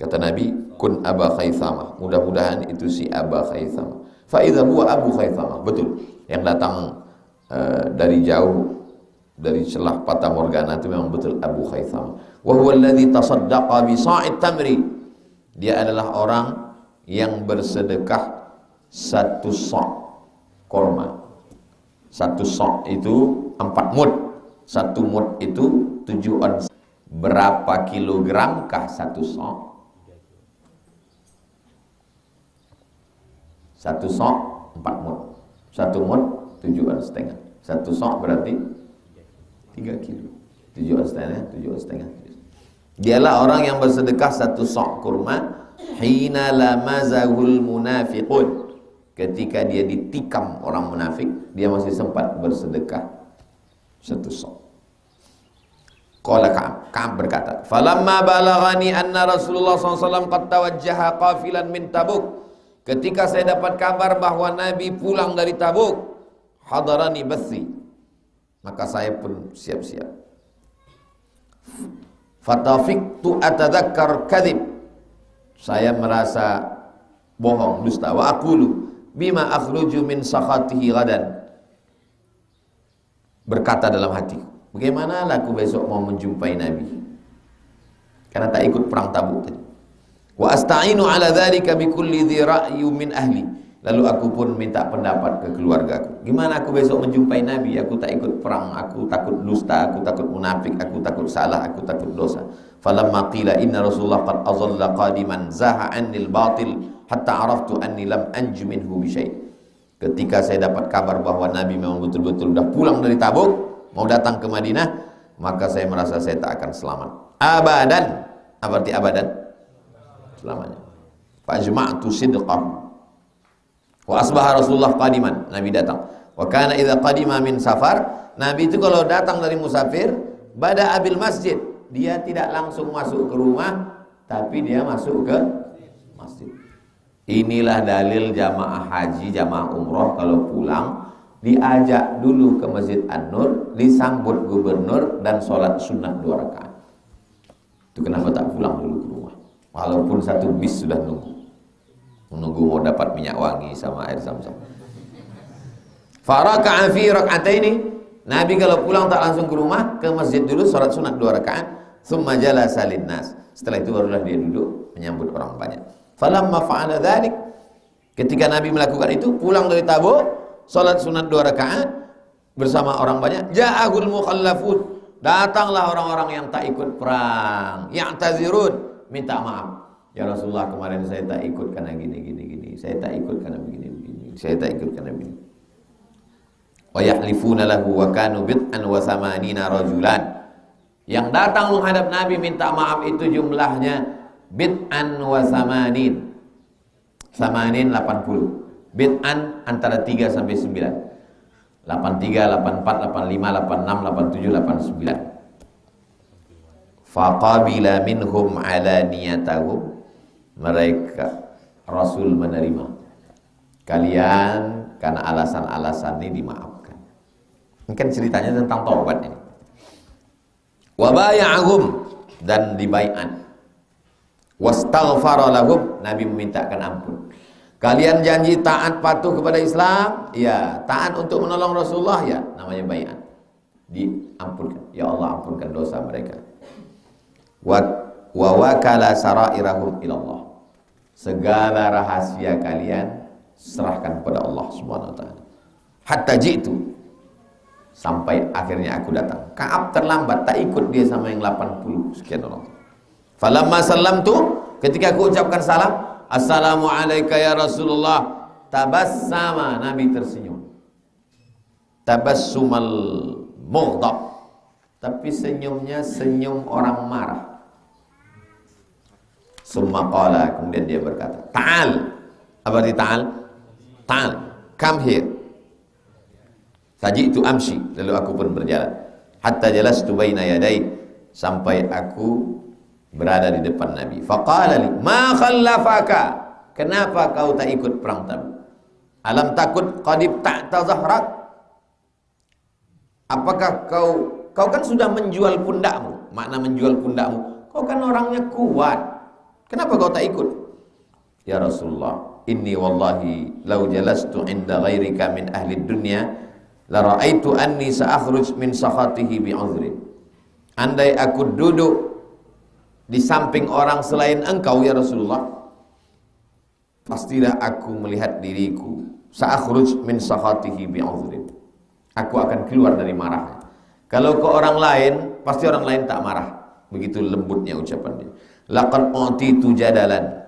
Kata Nabi, kun aba Khaythama. Mudah-mudahan itu si Aba Khaythama. Fa idza huwa Abu Khaythama. Betul. Yang datang dari jauh dari celah fata morgana itu memang betul Abu Khaythama. Wa huwa alladhi tasaddaqa bi sa'id tamri. Dia adalah orang yang bersedekah satu sa' korma. Satu sa' itu 4 mud. Satu mud itu 7 ons. Berapa kilogramkah satu sa'? Satu sa' 4 mud. Satu mud 7 ons setengah. Satu sa' berarti 3 kilo. 7 ons setengah, 7 ons setengah. Dialah orang yang bersedekah satu sa' kurma hina lamazahul munafiqun. Ketika dia ditikam orang munafik, dia masih sempat bersedekah satu sa'. Qala Ka'ab berkata, falamma balaghani anna Rasulullah SAW qad tawajjaha qafilan min Tabuk. Ketika saya dapat kabar bahwa Nabi pulang dari Tabuk, hadarani bathi, maka saya pun siap-siap. Fatafiqtu atadzakkar kadhib. Saya merasa bohong, dusta. Wa aqulu bima akhruju min sakhatihi ghadan. Berkata dalam hati, bagaimana aku besok mau menjumpai Nabi? Karena tak ikut perang Tabuk tadi. Wa asta'inu ala dzalika bi kulli dhi ra'yi min ahli. Lalu aku pun minta pendapat ke keluargaku. Gimana aku besok menjumpai Nabi? Aku tak ikut perang, aku takut dusta, aku takut munafik, aku takut salah, aku takut dosa. Falamma qila inna Rasulullah qad azalla qadiman zaha anil batil hatta araftu anni lam anju minhu bi syai'. Ketika saya dapat kabar bahwa Nabi memang betul-betul sudah pulang dari Tabuk, mau datang ke Madinah, maka saya merasa saya tak akan selamat. Abadan. Apa arti abadan? Selamanya. Fajma'tu sidqah. Wa asbaha Rasulullah qadiman. Nabi datang. Wa kana idza qadima min safar, Nabi itu kalau datang dari musafir, bada abil masjid, dia tidak langsung masuk ke rumah, tapi dia masuk ke masjid. Inilah dalil jamaah haji, jamaah umroh kalau pulang diajak dulu ke Masjid An-Nur, disambut gubernur dan sholat sunnah 2 rakaat. Itu kenapa tak pulang dulu ke rumah? Walaupun satu bis sudah menunggu mau dapat minyak wangi sama air zam-zam. Faraka'a fi rak'ataini. Nabi kalau pulang tak langsung ke rumah, ke masjid dulu salat sunat 2 rakaat, tsumma jalasa linnas. Setelah itu barulah dia duduk menyambut orang banyak. Falamma fa'ala dzalik, ketika Nabi melakukan itu, pulang dari Tabuk, salat sunat 2 rakaat bersama orang banyak, ja'ahul mukhallafun. Datanglah orang-orang yang tak ikut perang, ya'tazirun, minta maaf. Ya Rasulullah, kemarin saya tak ikut karena gini. Saya tak ikut karena begini. Saya tak ikut karena begini. Wa yahlifuna lahu wa kanu bid'an wa thamanina rajulan. Yang datang menghadap Nabi minta maaf itu jumlahnya bid'an wa thamanin. Thamanin 80. Bid'an antara 3 sampai 9. 83, 84, 85, 86, 87, 89. Faqabila minhum ala niyatahum. Mereka Rasul menerima. Kalian karena alasan-alasan ini dimaafkan. Ini kan ceritanya tentang taubat ini. Wa bay'ahum, dan dibai'an. Wastaghfara lahum, Nabi memintakan ampun. Kalian janji taat patuh kepada Islam, ya, taat untuk menolong Rasulullah, ya, namanya bai'an. Diampunkan. Ya Allah, ampunkan dosa mereka. Wa wakala sarairahum ilallah. Segala rahasia kalian serahkan kepada Allah Subhanahu wa taala. Hatta jitu, sampai akhirnya aku datang. Ka'ab terlambat, tak ikut dia sama yang 80 sekian orang. Falamma sallamtu, ketika aku ucapkan salam, assalamu alayka ya Rasulullah, tabassama, Nabi tersenyum. Tabassumal mughdab, tapi senyumnya senyum orang marah. Summa qala, kemudian dia berkata, ta'al. Apa arti ta'al? Ta'al, come here. Faji'tu amshi, lalu aku pun berjalan. Hatta jalastu baina yadai, sampai aku berada di depan Nabi. Faqala li, ma khallafaka, kenapa kau tak ikut perang Tabuk? Alam takut qadib ta'ta zahrak, apakah kau kan sudah menjual pundakmu? Makna menjual pundakmu, kau kan orangnya kuat, kenapa kau tak ikut? Ya Rasulullah, inni wallahi law jalastu inda ghairika min ahli dunya la ra'aitu anni sa'akhruj min sakhatihi bi'udhrin. Andai aku duduk di samping orang selain engkau ya Rasulullah, pastilah aku melihat diriku sa'akhruj min sakhatihi bi'udhrin, aku akan keluar dari marahnya. Kalau ke orang lain, pasti orang lain tak marah. Begitu lembutnya ucapan dia. Laqad utitu jadalan,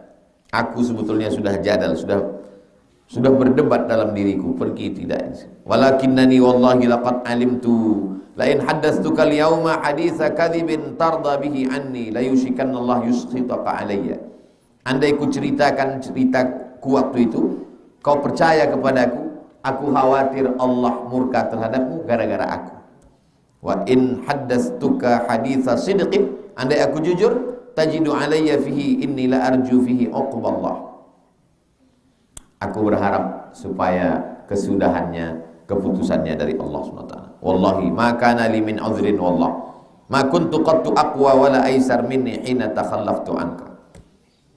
aku sebetulnya sudah jadal, sudah berdebat dalam diriku, pergi tidak. Walakinnani wallahi laqad alimtu la in haddatstuka al-yawma haditsa kadhibin tarda bihi anni la yushikanna Allah yuskhitaka alayya. Andai ku ceritakan ceritaku waktu itu, kau percaya kepadaku, aku khawatir Allah murka terhadapmu gara-gara aku. Wa in haddatstuka haditsa sidqin, andai aku jujur, tajidu alayya fihi inni la arju fihi uqballah. Aku berharap supaya kesudahannya, keputusannya dari Allah SWT. Wallahi ma kana li min uzrin wallah ma kuntu qattu aqwa wala aisar minni hina takhallaftu anka.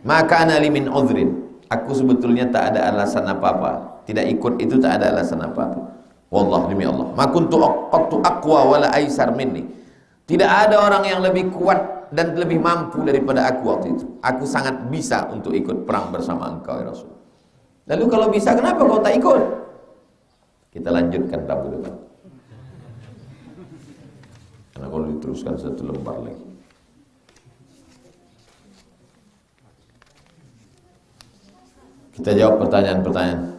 Ma kana li min uzrin, aku sebetulnya tak ada alasan apa-apa, tidak ikut itu tak ada alasan apa-apa. Wallah, demi Allah, ma kuntu qattu aqwa wala aisar minni, tidak ada orang yang lebih kuat dan lebih mampu daripada aku waktu itu. Aku sangat bisa untuk ikut perang bersama engkau ya Rasul. Lalu kalau bisa, kenapa kau tak ikut? Kita lanjutkan Rabu depan. Karena kalau diteruskan satu lembar lagi. Kita jawab pertanyaan-pertanyaan.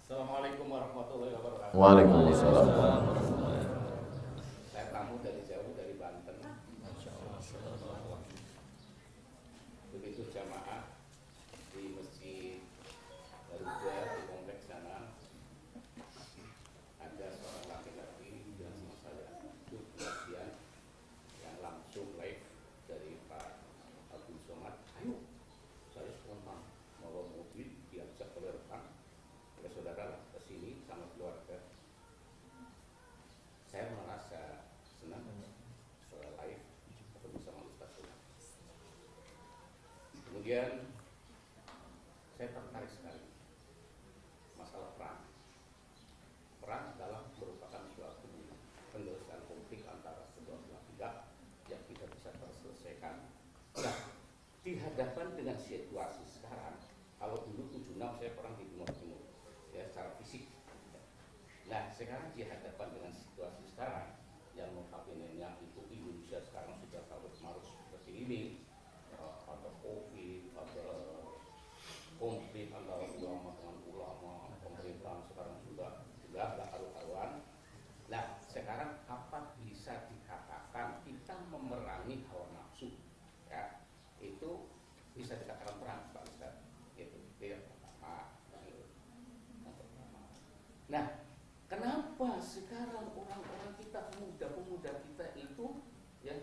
Assalamualaikum warahmatullahi wabarakatuh. Waalaikumsalam. Saya tamu dari jauh dari Banten. Begitu jamaah di Masjid Garuda di kompleks sana, ada seorang laki-laki yang sama saya itu pengajian yang langsung live dari Pak Abdul Somad. Ayo, saya spontan bawa mobil diajak oleh rekan, oleh saudara ke sini sama keluarga. Saya merasa senang setelah live ketemu sama Ustaz Somad. Kemudian saya tertarik sekali masalah perang. Perang adalah merupakan suatu penyelesaian konflik antara kedua belah pihak yang tidak bisa terselesaikan. Nah, dihadapkan dengan situasi sekarang, kalau dulu 76 saya perang di Timur Timur, ya secara fisik. Nah, sekarang dihadapkan dengan situasi sekarang yang notabene-nya itu Indonesia sekarang sudah harus seperti ini. Ada COVID, ada konflik antara ulama dengan ulama, pemerintahan sekarang sudah ada karu-karuan. Nah, sekarang apa bisa dikatakan kita memerangi hawa nafsu? Ya, itu bisa dikatakan perang, Pak Ustaz. Itu yang pertama. Nah, kenapa sekarang orang-orang kita, pemuda-pemuda kita itu, ya,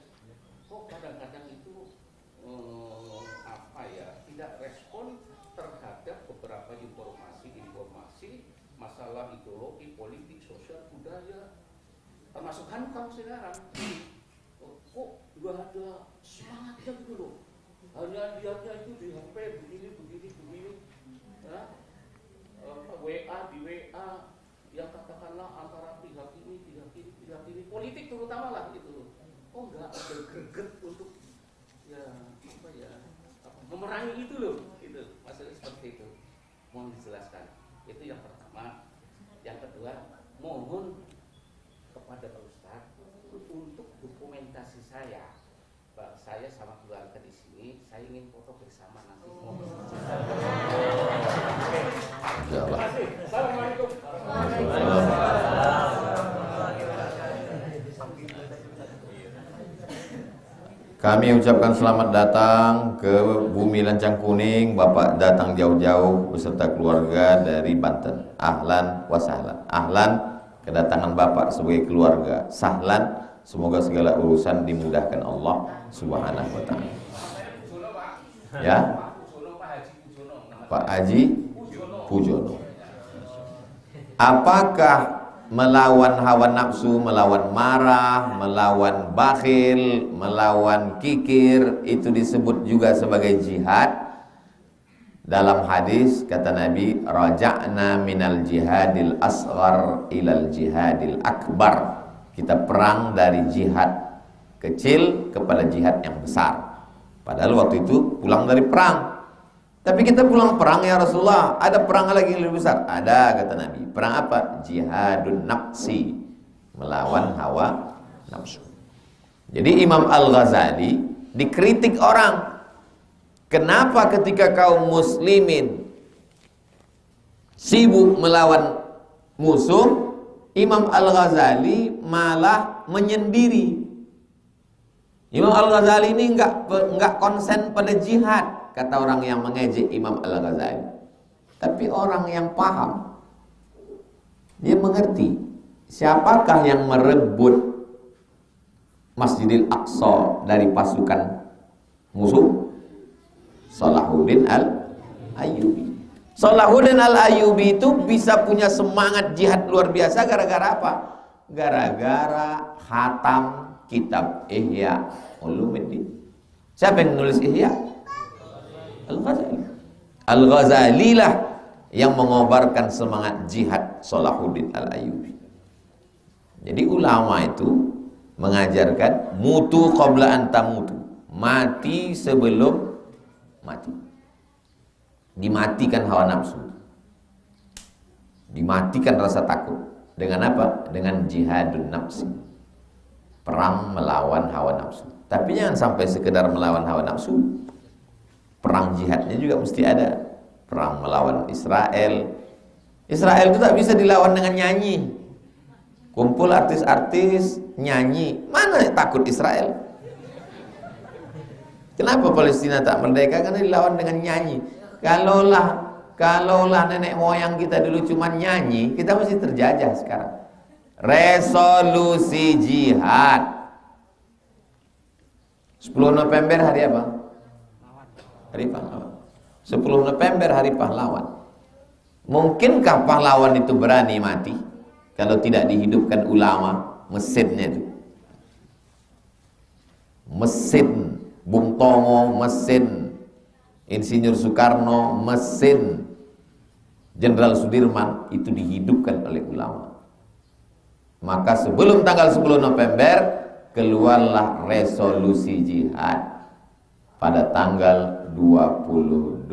kok kadang-kadang itu tidak respon terhadap beberapa informasi masalah ideologi, politik, sosial, budaya, termasuk hankam sekarang. Kok nggak ada semangatnya gitu loh? Hanya lihatnya itu di HP begini, ya? WA di WA yang katakanlah antara pihak ini Kami ucapkan selamat datang ke Bumi Lancang Kuning. Bapak datang jauh-jauh beserta keluarga dari Banten. Ahlan wa sahlan. Ahlan, kedatangan Bapak sebagai keluarga. Sahlan, semoga segala urusan dimudahkan Allah Subhanahu wa taala. Ya. Pak Haji Pujono. Apakah melawan hawa nafsu, melawan marah, melawan bakhil, melawan kikir itu disebut juga sebagai jihad? Dalam hadis kata Nabi, raja'na minal jihadil asghar ilal jihadil akbar. Kita perang dari jihad kecil kepada jihad yang besar. Padahal waktu itu pulang dari perang. Tapi kita pulang perang ya Rasulullah, ada perang lagi yang lebih besar? Ada, kata Nabi. Perang apa? Jihadun nafsi, melawan hawa nafsu. Jadi Imam Al-Ghazali dikritik orang, kenapa ketika kaum muslimin sibuk melawan musuh, Imam Al-Ghazali malah menyendiri. Imam Al-Ghazali ini enggak konsen pada jihad, kata orang yang mengejek Imam Al-Ghazali. Tapi orang yang paham, dia mengerti siapakah yang merebut Masjidil Aqsa dari pasukan musuh? Salahuddin Al-Ayyubi. Salahuddin Al-Ayyubi itu bisa punya semangat jihad luar biasa gara-gara apa? Gara-gara khatam kitab Ihya Ulumuddin. Siapa yang menulis Ihya? Al-Ghazali. Al-Ghazali lah yang mengobarkan semangat jihad Salahuddin Al-Ayyubi. Jadi ulama itu mengajarkan mutu qabla an tamutu, mati sebelum mati. Dimatikan hawa nafsu, dimatikan rasa takut. Dengan apa? Dengan jihadun nafsi, perang melawan hawa nafsu. Tapi jangan sampai sekedar melawan hawa nafsu, perang jihadnya juga mesti ada. Perang melawan Israel. Israel itu tak bisa dilawan dengan nyanyi. Kumpul artis-artis nyanyi, mana takut Israel? Kenapa Palestina tak merdeka? Karena dilawan dengan nyanyi. Kalaulah nenek moyang kita dulu cuma nyanyi, kita mesti terjajah sekarang. Resolusi jihad 10 November hari apa? Hari pahlawan. 10 November hari pahlawan. Mungkinkah pahlawan itu berani mati kalau tidak dihidupkan ulama? Mesinnya itu, mesin Bung Tomo, mesin Insinyur Soekarno, mesin Jenderal Sudirman itu dihidupkan oleh ulama. Maka sebelum tanggal 10 November keluarlah resolusi jihad pada tanggal 22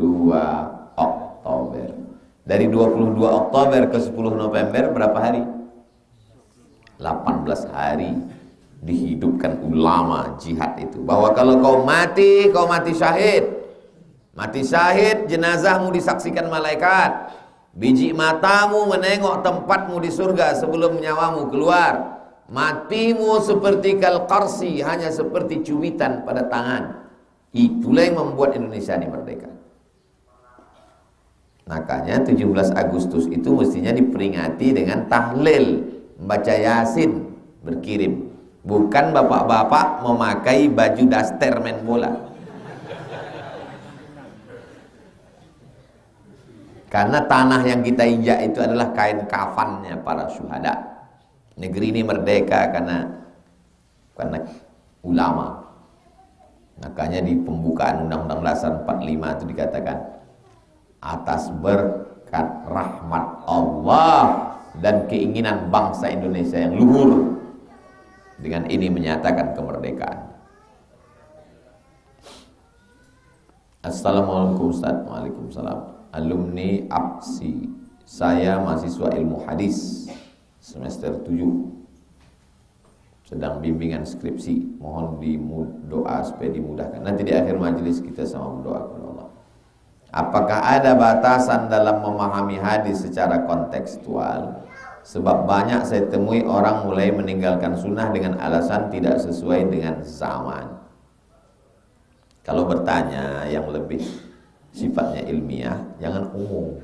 Oktober. Dari 22 Oktober ke 10 November berapa hari? 18 hari dihidupkan ulama jihad itu. Bahwa kalau kau mati syahid. Mati syahid, jenazahmu disaksikan malaikat. Biji matamu menengok tempatmu di surga sebelum nyawamu keluar. Matimu seperti kalqarsi, hanya seperti cubitan pada tangan. Itulah yang membuat Indonesia ini merdeka. Makanya 17 Agustus itu mestinya diperingati dengan tahlil, membaca Yasin, berkirim. Bukan bapak-bapak memakai baju daster main bola. Karena tanah yang kita injak itu adalah kain kafannya para syuhada. Negeri ini merdeka karena ulama. Makanya di pembukaan Undang-Undang Dasar 45 itu dikatakan, atas berkat rahmat Allah dan keinginan bangsa Indonesia yang luhur, dengan ini menyatakan kemerdekaan. Assalamualaikum Ustaz. Waalaikumsalam. Alumni APSI, saya mahasiswa ilmu hadis semester 7, sedang bimbingan skripsi. Mohon doa supaya dimudahkan. Nanti di akhir majelis kita sama berdoa kepada Allah. Apakah ada batasan dalam memahami hadis secara kontekstual? Sebab banyak saya temui orang mulai meninggalkan sunnah dengan alasan tidak sesuai dengan zaman. Kalau bertanya yang lebih sifatnya ilmiah, jangan umum.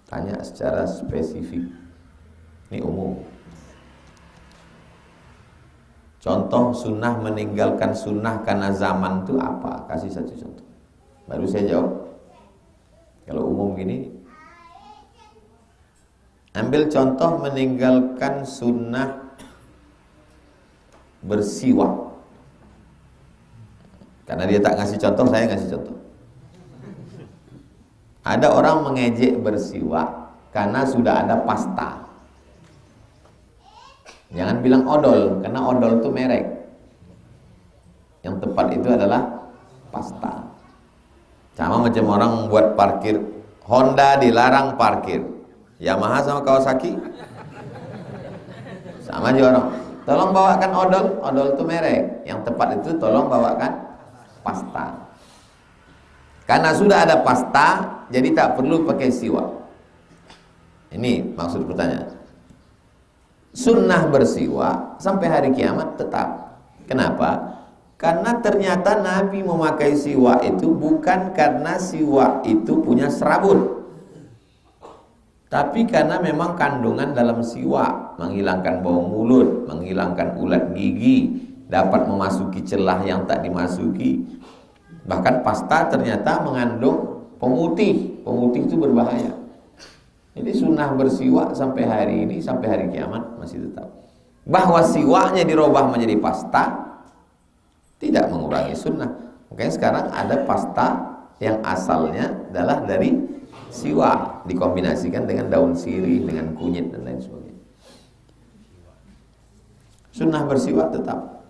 Tanya secara spesifik. Ini umum. Contoh sunnah meninggalkan sunnah karena zaman itu apa? Kasih satu contoh. Baru saya jawab. Kalau umum gini, ambil contoh meninggalkan sunnah bersiwak. Karena dia tak ngasih contoh, saya ngasih contoh. Ada orang mengejek bersiwak karena sudah ada pasta. Jangan bilang odol, karena odol itu merek. Yang tepat itu adalah pasta. Sama macam orang buat parkir. Honda dilarang parkir. Yamaha sama Kawasaki sama aja orang. Tolong bawakan odol. Odol itu merek. Yang tepat itu tolong bawakan pasta. Karena sudah ada pasta, jadi tak perlu pakai siwak. Ini maksud pertanyaan. Sunnah bersiwak sampai hari kiamat tetap. Kenapa? Karena ternyata Nabi memakai siwak itu bukan karena siwak itu punya serabut, tapi karena memang kandungan dalam siwak menghilangkan bau mulut, menghilangkan ulat gigi, dapat memasuki celah yang tak dimasuki. Bahkan pasta ternyata mengandung pemutih. Pemutih itu berbahaya. Jadi sunnah bersiwak sampai hari ini, sampai hari kiamat masih tetap. Bahwa siwaknya dirubah menjadi pasta tidak mengurangi sunnah. Makanya sekarang ada pasta yang asalnya adalah dari siwak, dikombinasikan dengan daun sirih, dengan kunyit dan lain sebagainya. Sunnah bersiwak tetap.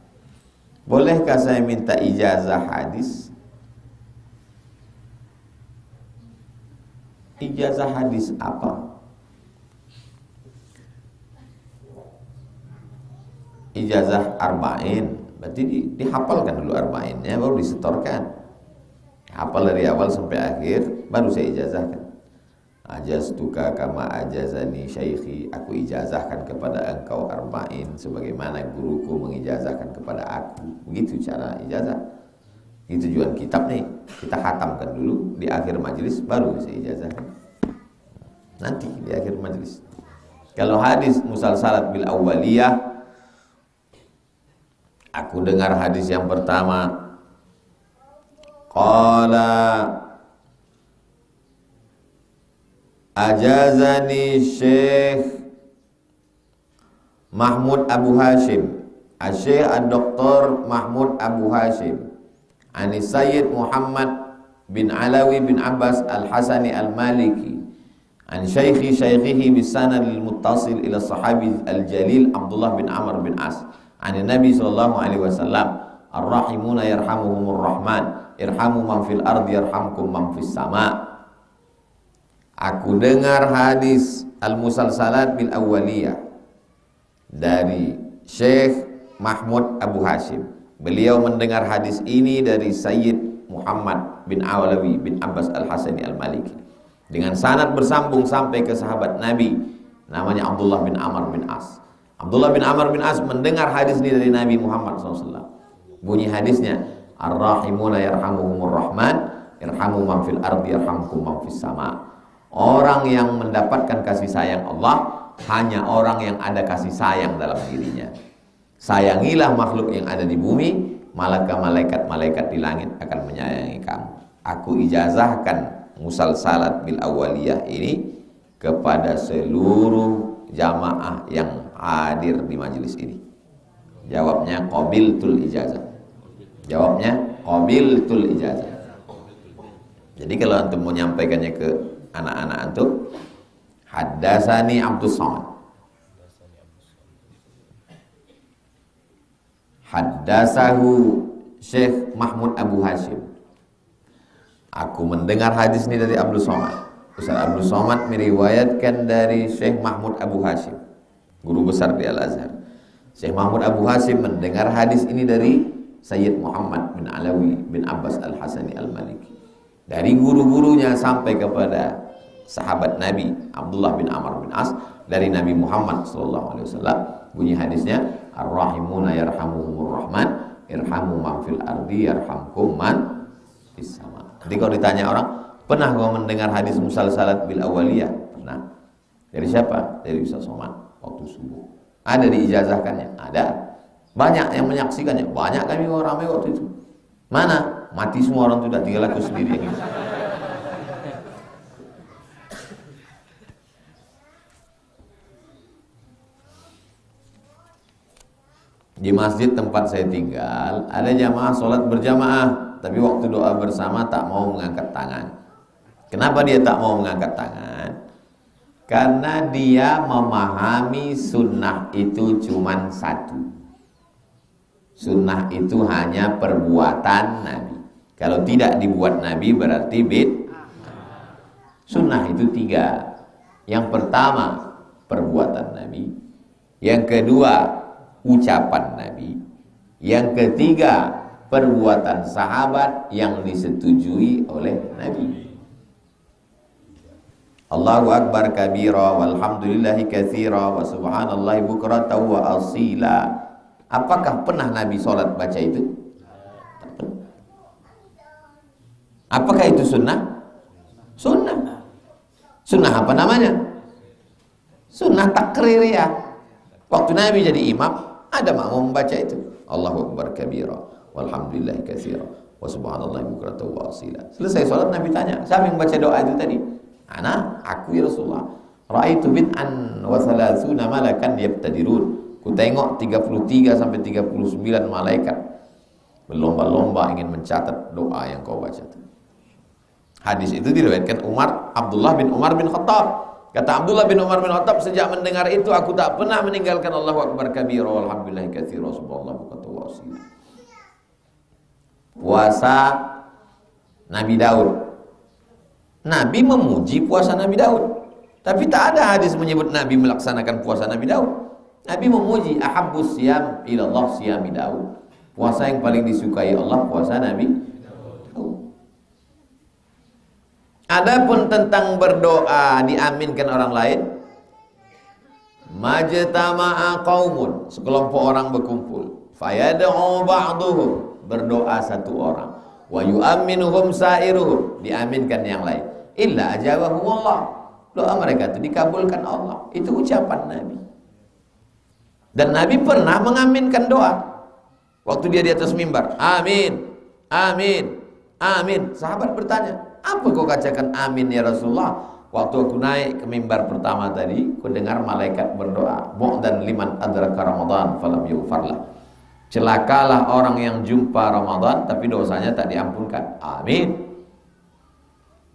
Bolehkah saya minta ijazah hadis? Ijazah hadis apa? Ijazah arba'in. Berarti dihafalkan dulu arba'innya, baru disetorkan. Hafal dari awal sampai akhir, baru saya ijazahkan. Ajaztuka kama ajazani syaikhi. Aku ijazahkan kepada engkau arba'in sebagaimana guruku mengijazahkan kepada aku. Begitu cara ijazah. Itu tujuan kitab nih. Kita khatamkan dulu di akhir majelis, baru saya ijazahkan. Nanti di akhir majelis. Kalau hadis musalsalat bil awwaliyah, aku dengar hadis yang pertama. Qala ajazani Syekh Mahmud Abu Hashim, Syekh Ad-Doktor Mahmud Abu Hashim, Ani Sayyid Muhammad bin Alawi bin Abbas Al-Hasani Al-Maliki, an syaihihi bisanad al-muttasil ila sahabi al-jalil Abdullah bin Amr bin As, an Nabi sallallahu alaihi wasallam, ar-rahimuna yarhamuhumur rahman, irhamu man fil ardi yarhamkum man fis sama. Aku dengar hadis al-musalsalat bil awwaliyah dari Syekh Mahmud Abu Hashim. Beliau mendengar hadis ini dari Sayyid Muhammad bin Alawi bin Abbas Al-Hasani Al-Maliki dengan sanad bersambung sampai ke sahabat Nabi namanya Abdullah bin Amr bin As. Abdullah bin Amr bin As mendengar hadis ini dari Nabi Muhammad SAW. Bunyi hadisnya, ar-rahimuna yarhamuhumur rahman, irhamu man fil ardi yarhamkum man fis sama. Orang yang mendapatkan kasih sayang Allah hanya orang yang ada kasih sayang dalam dirinya. Sayangilah makhluk yang ada di bumi, maka malaikat-malaikat di langit akan menyayangi kamu. Aku ijazahkan musalsalat bil awaliyah ini kepada seluruh jamaah yang hadir di majelis ini. Jawabnya qabiltul ijazah. Jawabnya qabiltul ijazah. Jadi kalau antum mau nyampaikannya ke anak-anak antum, haddasani Abdus Samad, haddasahu Syekh Mahmud Abu Hashim. Aku mendengar hadis ini dari Abdul Somad. Ustaz Abdul Somad meriwayatkan dari Syekh Mahmud Abu Hashim, guru besar di Al-Azhar. Syekh Mahmud Abu Hashim mendengar hadis ini dari Sayyid Muhammad bin Alawi bin Abbas Al-Hasani Al-Maliki, dari guru-gurunya sampai kepada sahabat Nabi Abdullah bin Amr bin As, dari Nabi Muhammad SAW. Bunyi hadisnya, ar-rahimuna yarhamuhumur rahman, irhamu man fil ardi yarhamkum man fis sama. Jadi kalau ditanya orang, pernah kau mendengar hadis musalsalat bil awaliyah? Pernah. Dari siapa? Dari Ustaz Somad waktu subuh. Ada diijazahkannya? Ada. Banyak yang menyaksikannya. Banyak kami orang ramai waktu itu. Mana? Mati semua orang itu, tinggal aku sendiri yang itu. Di masjid tempat saya tinggal ada jamaah sholat berjamaah, tapi waktu doa bersama tak mau mengangkat tangan. Kenapa dia tak mau mengangkat tangan? Karena dia memahami sunnah itu cuma satu. Sunnah itu hanya perbuatan Nabi. Kalau tidak dibuat Nabi berarti bid'ah. Sunnah itu 3. Yang pertama perbuatan Nabi, yang kedua ucapan Nabi, yang ketiga perbuatan sahabat yang disetujui oleh Nabi. Allahu akbar kabira walhamdulillahi katsira wa subhanallahi bukratan wa asila. Apakah pernah Nabi sholat baca itu? Apakah itu sunnah? Sunnah. Sunnah apa namanya? Sunnah takririyah. Waktu Nabi jadi imam, ada makmum membaca itu. Allahu akbar kabira walhamdulillahi katsira wa subhanallahi bukratan wa asila. Selesai sholat Nabi tanya, siapa yang baca doa itu tadi? Aku ya Rasulullah. Ra'aitu bid'an wa thalathuna malakan yabtadirun. Ku tengok 33 sampai 39 malaikat berlomba-lomba ingin mencatat doa yang kau baca itu. Hadis itu diriwayatkan Abdullah bin Umar bin Khattab. Kata Abdullah bin Umar bin Khattab, sejak mendengar itu aku tak pernah meninggalkan Allahu akbar kabira walhamdulillahi katsira subhanallah wa asila. Puasa Nabi Daud. Nabi memuji puasa Nabi Daud, tapi tak ada hadis menyebut Nabi melaksanakan puasa Nabi Daud. Nabi memuji ahabbus siyam ilallah siyami Daud. Puasa yang paling disukai Allah puasa Nabi Daud. Adapun tentang berdoa diaminkan orang lain, majtama'a qaumun, sekelompok orang berkumpul, fayad'u ba'duhum, berdoa satu orang, wa yu'amminuhum sa'iruhum, diaminkan yang lain, illa ajabahumullah, doa mereka itu dikabulkan Allah. Itu ucapan Nabi. Dan Nabi pernah mengaminkan doa waktu dia di atas mimbar, amin, amin, amin. Sahabat bertanya, apa kau katakan amin ya Rasulullah? Waktu aku naik ke mimbar pertama tadi, ku dengar malaikat berdoa, bu'dan liman adraka Ramadan falam yughfarlah. Celakalah orang yang jumpa Ramadan tapi dosanya tak diampunkan. Amin.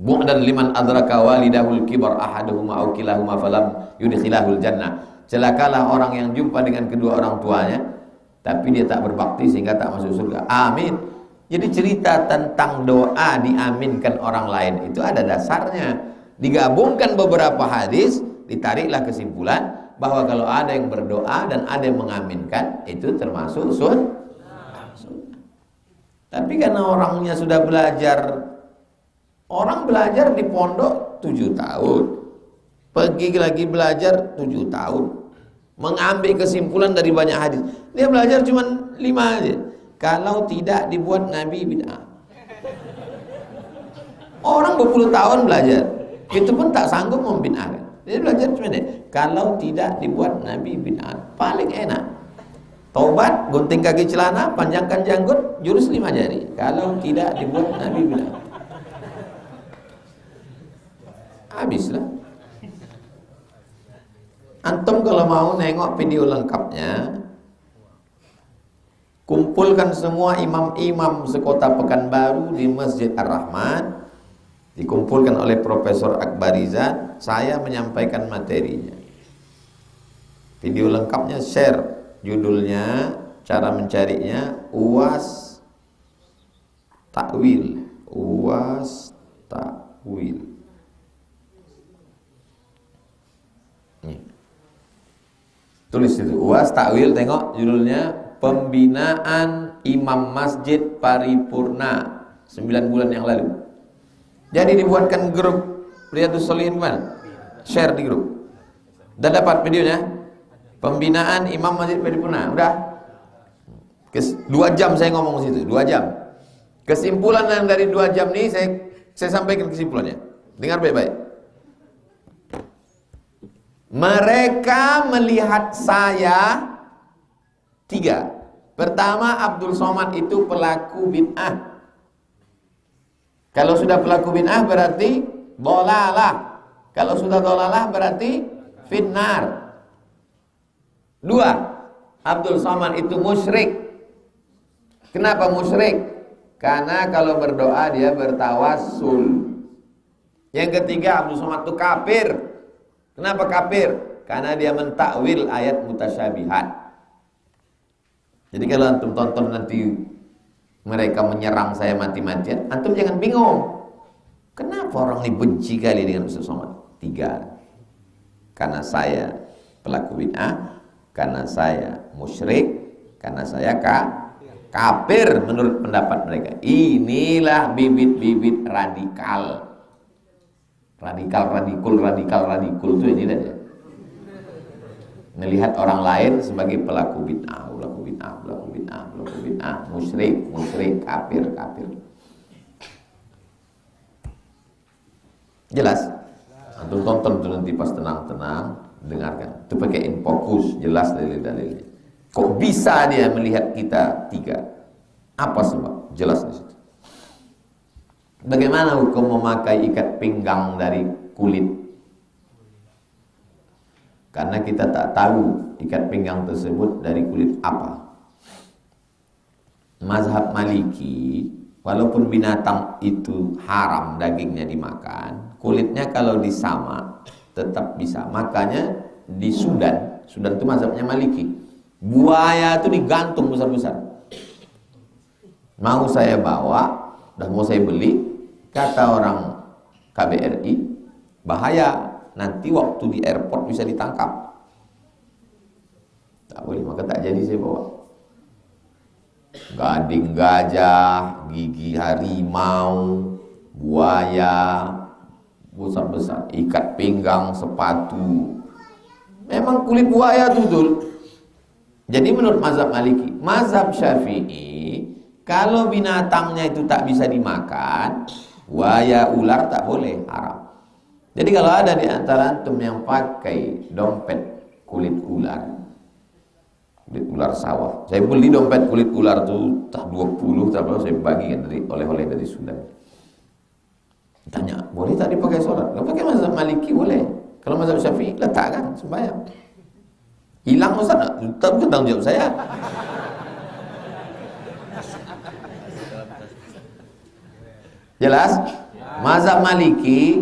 Bu'dan liman adraka walidahul kibar ahaduhuma aw kilahuma falam yudkhilahul jannah. Celakalah orang yang jumpa dengan kedua orang tuanya tapi dia tak berbakti sehingga tak masuk surga. Amin. Jadi cerita tentang doa diaminkan orang lain itu ada dasarnya. Digabungkan beberapa hadis, ditariklah kesimpulan bahwa kalau ada yang berdoa dan ada yang mengaminkan, itu termasuk sunnah. Tapi karena orangnya sudah belajar, orang belajar di pondok 7 tahun, pergi lagi belajar 7 tahun, mengambil kesimpulan dari banyak hadis. Dia belajar cuma 5 aja. Kalau tidak dibuat Nabi bid'ah. Orang berpuluh tahun belajar, itu pun tak sanggup membid'ahkan. Dia belajar cuma deh. Kalau tidak dibuat Nabi bid'ah, paling enak. Taubat, gunting kaki celana, panjangkan janggut, jurus 5 jari. Kalau tidak dibuat Nabi bid'ah, habislah. Antum kalau mau nengok video lengkapnya, kumpulkan semua imam-imam sekota Pekanbaru di Masjid Ar-Rahman, dikumpulkan oleh Profesor Akbarizan, saya menyampaikan materinya. Video lengkapnya share, judulnya, cara mencarinya, UAS Takwil. UAS Takwil. Nih. Tulis itu, UAS Takwil, tengok judulnya, Pembinaan Imam Masjid Paripurna 9 bulan yang lalu. Jadi dibuatkan grup Riyadhus Shalihin mana? Share di grup. Udah dapat videonya? Pembinaan Imam Masjid Paripurna. Udah? 2 jam saya ngomong situ, 2 jam. Kesimpulan yang dari 2 jam ini saya sampaikan kesimpulannya. Dengar baik-baik. Mereka melihat saya 3. Pertama, Abdul Somad itu pelaku bid'ah. Kalau sudah pelaku bid'ah berarti dolalah. Kalau sudah dolalah berarti finnar. 2, Abdul Somad itu musyrik. Kenapa musyrik? Karena kalau berdoa dia bertawassul. Yang ketiga, Abdul Somad itu kafir. Kenapa kafir? Karena dia mentakwil ayat mutasyabihat. Jadi kalau antum tonton nanti mereka menyerang saya mati-matian, antum jangan bingung. Kenapa orang ini benci kali dengan Ustaz Somad? 3. Karena saya pelaku bid'ah, karena saya musyrik, karena saya kafir menurut pendapat mereka. Inilah bibit-bibit radikal. Radikal itu ini aja. Melihat orang lain sebagai pelaku bid'ah, musyrik, kafir. Jelas? Antum tonton itu nanti pas tenang-tenang, dengarkan. Itu pakai fokus, jelas dalil-dalilnya. Kok bisa dia melihat kita 3? Apa sebab? Jelas di situ. Bagaimana hukum memakai ikat pinggang dari kulit? Karena kita tak tahu ikat pinggang tersebut dari kulit apa. Mazhab Maliki, walaupun binatang itu haram dagingnya dimakan, kulitnya kalau disamak tetap bisa. Makanya di Sudan itu mazhabnya Maliki, buaya itu digantung besar-besar. Mau saya bawa dan mau saya beli, kata orang KBRI, bahaya, nanti waktu di airport bisa ditangkap. Tak boleh, maka tak jadi saya bawa. Gading gajah, gigi harimau, buaya besar-besar, ikat pinggang, sepatu. Memang kulit buaya betul. Jadi menurut mazhab Maliki, mazhab Syafi'i, kalau binatangnya itu tak bisa dimakan, buaya, ular tak boleh, haram. Jadi kalau ada di antara antum yang pakai dompet kulit ular sawah, saya beli dompet kulit ular tuh tak 20, tak berapa, saya bagikan dari oleh-oleh dari Sudan. Tanya, boleh tak dipakai sholat? Kalau pakai mazhab Maliki boleh. Kalau mazhab Syafi'i letakkan sembahyang. Hilang Ustaz, tak tanggung jawab saya. Jelas? Mazhab Maliki,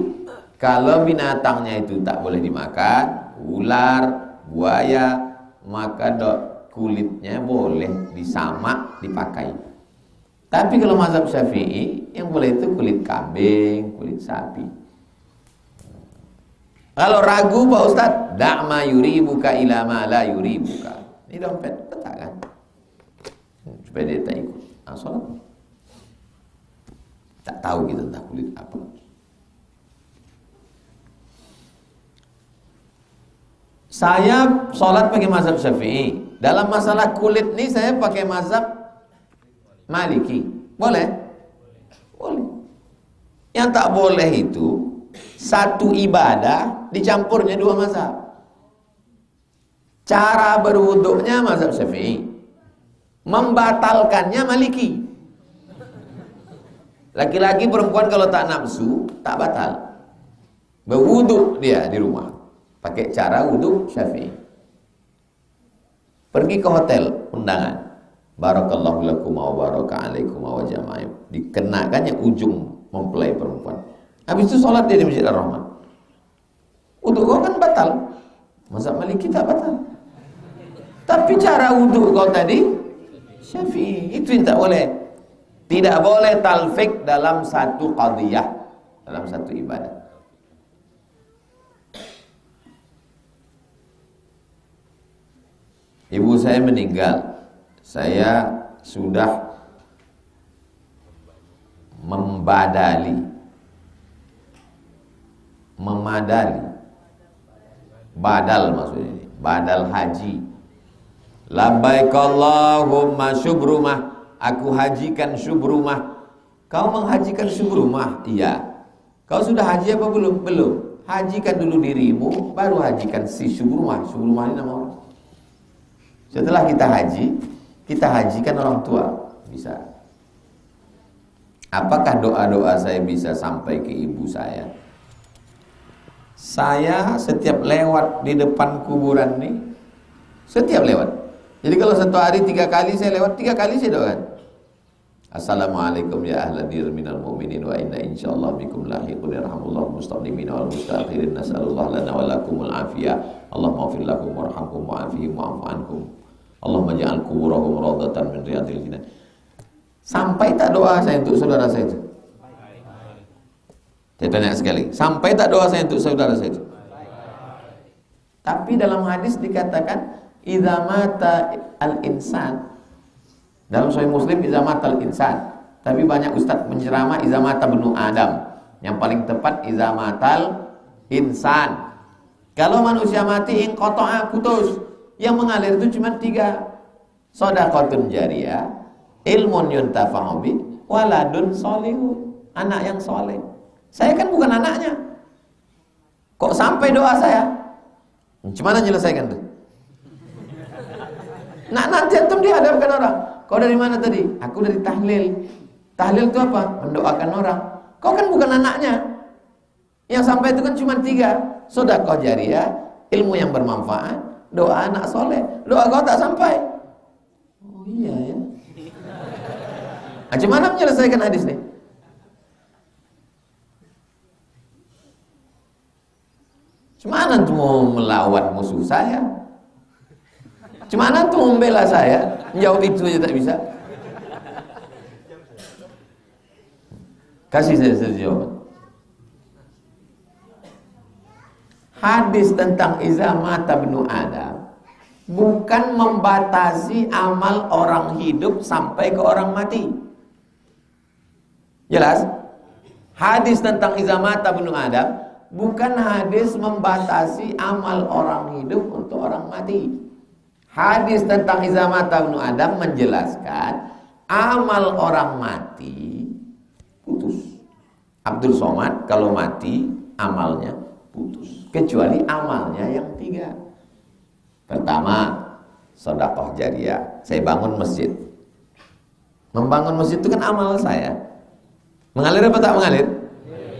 kalau binatangnya itu tak boleh dimakan, ular, buaya, maka kulitnya boleh disamak, dipakai. Tapi kalau mazhab Syafi'i, yang boleh itu kulit kambing, kulit sapi. Kalau ragu Pak Ustaz, da'ma yuribuka ila ma la yuribuka. Ini dompet, letakkan. Supaya dia tak ikut. Sholat. Tak tahu kita tentang kulit apa. Saya sholat pakai mazhab Syafi'i. Dalam masalah kulit ini saya pakai mazhab Maliki. Boleh? Boleh. Yang tak boleh itu satu ibadah dicampurnya 2 mazhab. Cara berwuduknya mazhab Syafi'i, membatalkannya Maliki. Laki-laki perempuan kalau tak nafsu tak batal. Berwuduk dia di rumah pakai cara wuduk Syafi'i. Pergi ke hotel undangan, barakallahu lakum wa baraka alaikum wa jama'a, dikenakannya ujung mempelai perempuan. Habis itu sholat dia di Masjid Ar-Rahman. Wuduk kau kan batal. Mazhab Maliki tak batal. Tapi cara wuduk kau tadi Syafi'i, itu yang tak boleh. Tidak boleh talfik dalam satu qadiyah, dalam satu ibadah. Ibu saya meninggal, saya sudah memadali, badal maksudnya ini, badal haji Labbaik Allahumma syubrumah, aku hajikan syubrumah. Kau menghajikan syubrumah? Iya. Kau sudah haji apa belum? Belum. Hajikan dulu dirimu, baru hajikan si syubrumah. Syubrumah ini nama orang. Setelah kita haji, kita hajikan orang tua. Bisa. Apakah doa-doa saya bisa sampai ke ibu saya? Saya setiap lewat di depan kuburan nih, setiap lewat. Jadi kalau satu hari 3 kali saya lewat, 3 kali saya doakan. Assalamualaikum ya ahla dir minal mu'minin wa inna insyaallah bikum lahiqun yarhamullahu mustaqdimin wal mustakhirin nasallallahu lana wa lakumul afiyah. Allahumma ighfir lakum warhamhum wa'afihim wa'fu ankum. Allahumma ja'al kuburahum rawdatan min riyadil jinan. Sampai tak doa saya untuk saudara saya itu? Saya tanya sekali, sampai tak doa saya untuk saudara saya itu? Tapi dalam hadis dikatakan idza mata al-insan, dalam Sahih Muslim idza mata al-insan, tapi banyak ustaz menceramah idza mata ibnu Adam. Yang paling tepat idza matal insan. Kalau manusia mati inqata'a, putus. Yang mengalir itu cuma 3. Shadaqatun jariyah, ilmun yuntafa'u bi, waladun sholihu, anak yang soleh. Saya kan bukan anaknya. Kok sampai doa saya? Gimana menyelesaikan tuh? Nah, nanti antum dihadapkan orang. Kau dari mana tadi? Aku dari tahlil. Tahlil itu apa? Mendoakan orang. Kau kan bukan anaknya. Yang sampai itu kan cuma 3. Sedekah jariyah, ilmu yang bermanfaat, doa anak soleh. Doa kau tak sampai. Oh iya ya. Nah, gimana menyelesaikan hadis nih? Gimana tuh mau melawan musuh saya? Gimana tuh membela saya? Jawab itu aja tak bisa. Kasih saya jawaban. Hadis tentang iza mata ibnu Adam bukan membatasi amal orang hidup sampai ke orang mati. Jelas? Hadis tentang iza mata ibnu Adam bukan hadis membatasi amal orang hidup untuk orang mati. Hadis tentang iza mata ibnu Adam menjelaskan amal orang mati putus. Abdul Somad kalau mati amalnya putus, kecuali amalnya yang 3. Pertama, sedekah jariyah. Saya bangun masjid. Membangun masjid itu kan amal saya. Mengalir apa tak mengalir?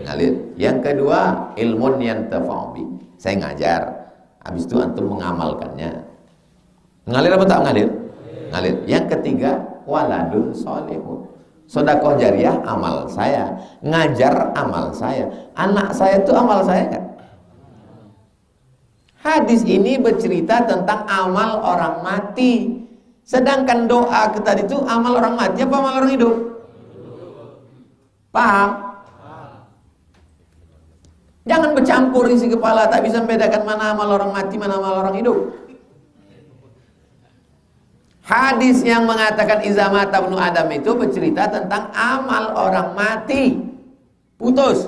Mengalir. Yang kedua, ilmun yantafa'u bi. Saya ngajar. Habis itu antum mengamalkannya. Mengalir apa tak mengalir? Mengalir. Yang ketiga, waladun sholihun. Sedekah jariyah amal saya, ngajar amal saya. Anak saya itu amal saya kan? Hadis ini bercerita tentang amal orang mati. Sedangkan doa kita itu amal orang mati apa amal orang hidup? Paham? Jangan bercampur isi kepala, tak bisa membedakan mana amal orang mati, mana amal orang hidup. Hadis yang mengatakan iza mata ibnu Adam itu bercerita tentang amal orang mati. Putus.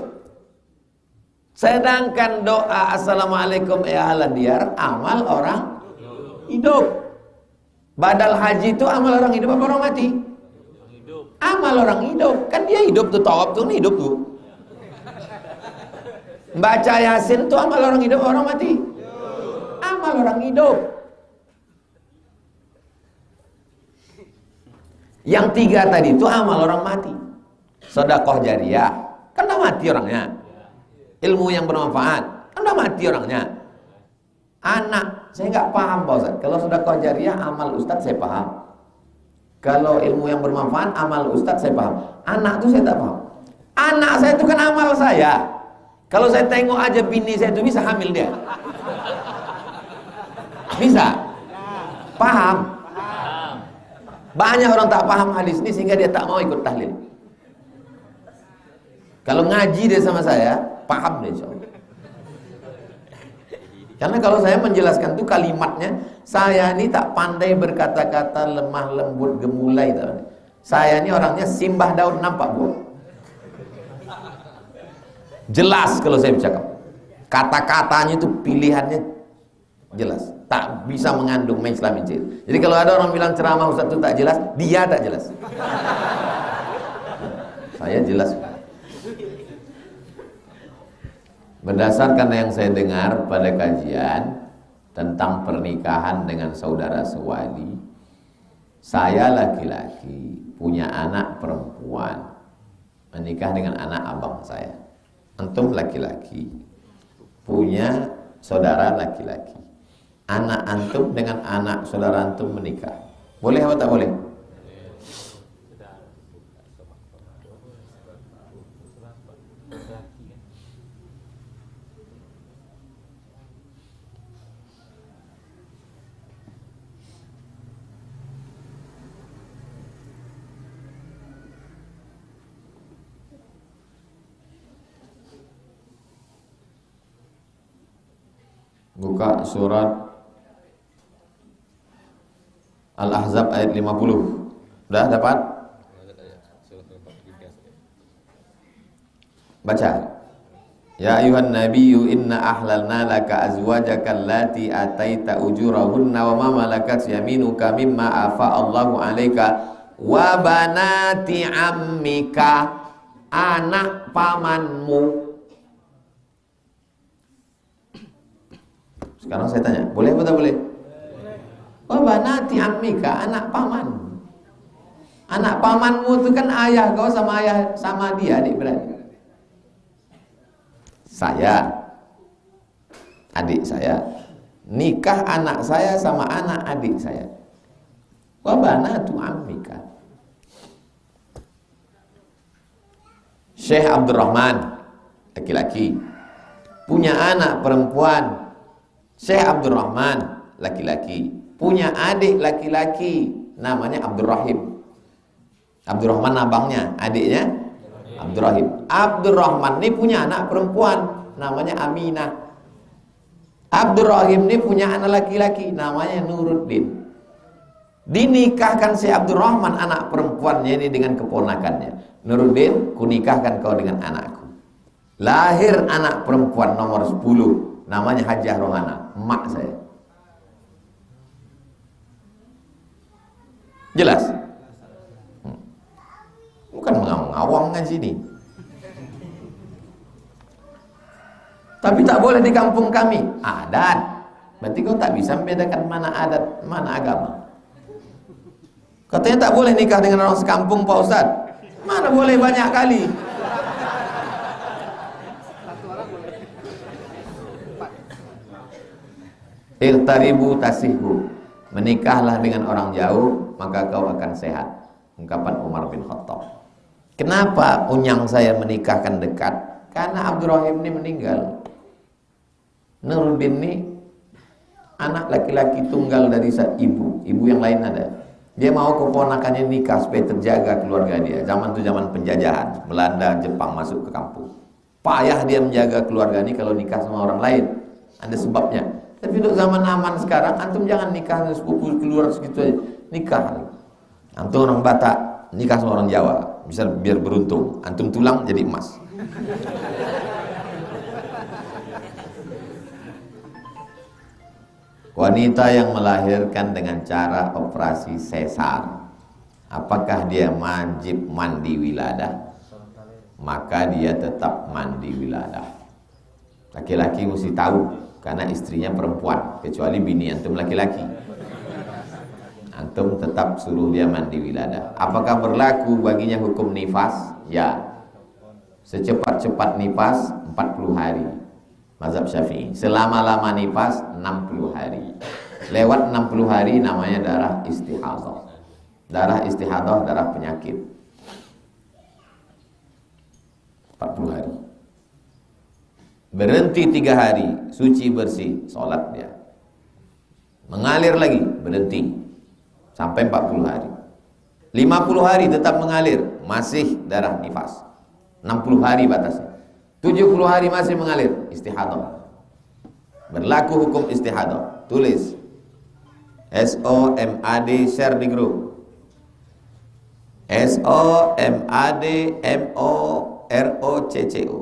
Sedangkan doa assalamualaikum ya ahlan diyar amal orang hidup. Badal haji itu amal orang hidup apa orang mati? Amal orang hidup. Kan dia hidup tuh, tawaf tuh hidup tuh. Baca Yasin tuh amal orang hidup apa orang mati? Amal orang hidup. Yang 3 tadi itu amal orang mati. Sedekah jariyah, kan udah mati orangnya. Ilmu yang bermanfaat, kan udah mati orangnya. Anak, saya nggak paham Pak Ustaz. Kalau sedekah jariyah amal Ustaz saya paham. Kalau ilmu yang bermanfaat amal Ustaz saya paham. Anak itu saya tak paham. Anak saya itu kan amal saya. Kalau saya tengok aja bini saya itu bisa hamil dia. Bisa? Paham? Banyak orang tak paham hadis ini sehingga dia tak mau ikut tahlil. Kalau ngaji dia sama saya, paham dia insyaallah. Karena kalau saya menjelaskan itu kalimatnya, saya ini tak pandai berkata-kata lemah lembut gemulai. Saya ini orangnya simbah daun nampak buah. Jelas kalau saya bercakap. Kata-katanya itu pilihannya jelas. tak bisa mengandung menslamin. Jadi kalau ada orang bilang ceramah Ustaz itu tak jelas, dia tak jelas. Saya jelas. Berdasarkan yang saya dengar pada kajian tentang pernikahan dengan saudara sewali, saya laki-laki punya anak perempuan menikah dengan anak abang saya. Antum laki-laki punya saudara laki-laki. Anak antum dengan anak saudara antum menikah. Boleh apa tak boleh? Buka surat Al-Ahzab ayat 50. Sudah dapat? Baca. Ya ayuhan nabiyyu inna ahlalna laka azwajaka allati ataita ujurahunna wa ma malakat yaminuka mimma afa Allahu alaika wa banati ammika, anak pamanmu. Sekarang saya tanya, boleh apa tak boleh? Wa banati ammika, anak paman. Anak pamanmu itu kan ayah kau sama dia adik beradik. Saya, adik saya, nikah anak saya sama anak adik saya. Wa banatu ammika. Syekh Abdurrahman, laki-laki, punya anak perempuan. Syekh Abdurrahman, laki-laki, punya adik laki-laki namanya Abdurrahim. Abdurrahman abangnya, adiknya Abdurrahim. Abdurrahman ini punya anak perempuan namanya Aminah. Abdurrahim ini punya anak laki-laki namanya Nuruddin. Dinikahkan si Abdurrahman anak perempuannya ini dengan keponakannya. Nuruddin, kunikahkan kau dengan anakku. Lahir anak perempuan nomor 10 namanya Hajah Rohana, emak saya. Jelas? Bukan mengawang-awang kan sini. Tapi tak boleh di kampung kami, adat. Berarti kau tak bisa membedakan mana adat, mana agama. Katanya tak boleh nikah dengan orang sekampung, Pak Ustaz. Mana boleh banyak kali. Iqtaribu tasihu, menikahlah dengan orang jauh maka kau akan sehat. Ungkapan Umar bin Khattab. Kenapa unyang saya menikahkan dekat? Karena Abdurrahim ini meninggal. Nuruddin ini anak laki-laki tunggal dari ibu yang lain ada. Dia mau keponakannya nikah supaya terjaga keluarga dia. Zaman itu zaman penjajahan, Belanda, Jepang masuk ke kampung. Payah dia menjaga keluarga ini kalau nikah sama orang lain. Ada sebabnya. Tapi untuk zaman aman sekarang, antum jangan nikah dengan sepupu keluar segitu aja. Nikah. Antum orang Batak, nikah sama orang Jawa. Bisa biar beruntung. Antum tulang jadi emas. Wanita yang melahirkan dengan cara operasi sesar, apakah dia wajib mandi wiladah? Maka dia tetap mandi wiladah. Laki-laki mesti tahu, karena istrinya perempuan, kecuali bini antum laki-laki. Antum tetap suruh dia mandi wiladah. Apakah berlaku baginya hukum nifas? Ya. Secepat-cepat nifas 40 hari. Mazhab Syafi'i. Selama-lama nifas 60 hari. Lewat 60 hari namanya darah istihadah. Darah istihadah, darah penyakit. 40 hari. Berhenti 3 hari, suci bersih, sholat dia. Mengalir lagi, berhenti. Sampai 40 hari. 50 hari tetap mengalir, masih darah nifas. 60 hari batasnya. 70 hari masih mengalir, istihadah. Berlaku hukum istihadah. Tulis SOMAD, share di grup. SOMADMOROCCO.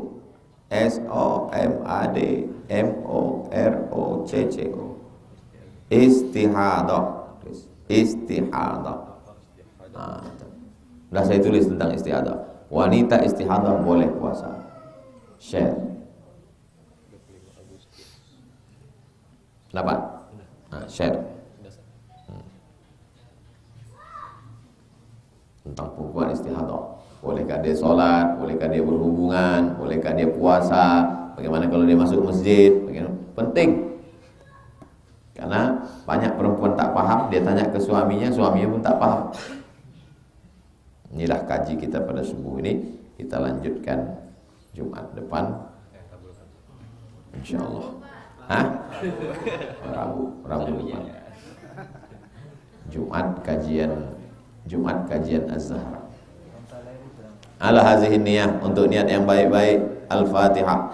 SOMADMOROCCO. Istihadah. Istihadah. Nah, saya tulis tentang istihadah. Wanita istihadah boleh puasa. Share. Dapat? Nah, share. Tentang perempuan istihadah. Bolehkah dia sholat? Bolehkah dia berhubungan? Bolehkah dia puasa? Bagaimana kalau dia masuk masjid? Bagaimana? Penting. Karena banyak perempuan tak paham, dia tanya ke suaminya, suaminya pun tak paham. Inilah kaji kita pada subuh ini. Kita lanjutkan Jumat depan, InsyaAllah. Rabu depan. Jumat kajian Az-Zahra. Ala hazihi niyah, untuk niat yang baik-baik. Al-Fatihah.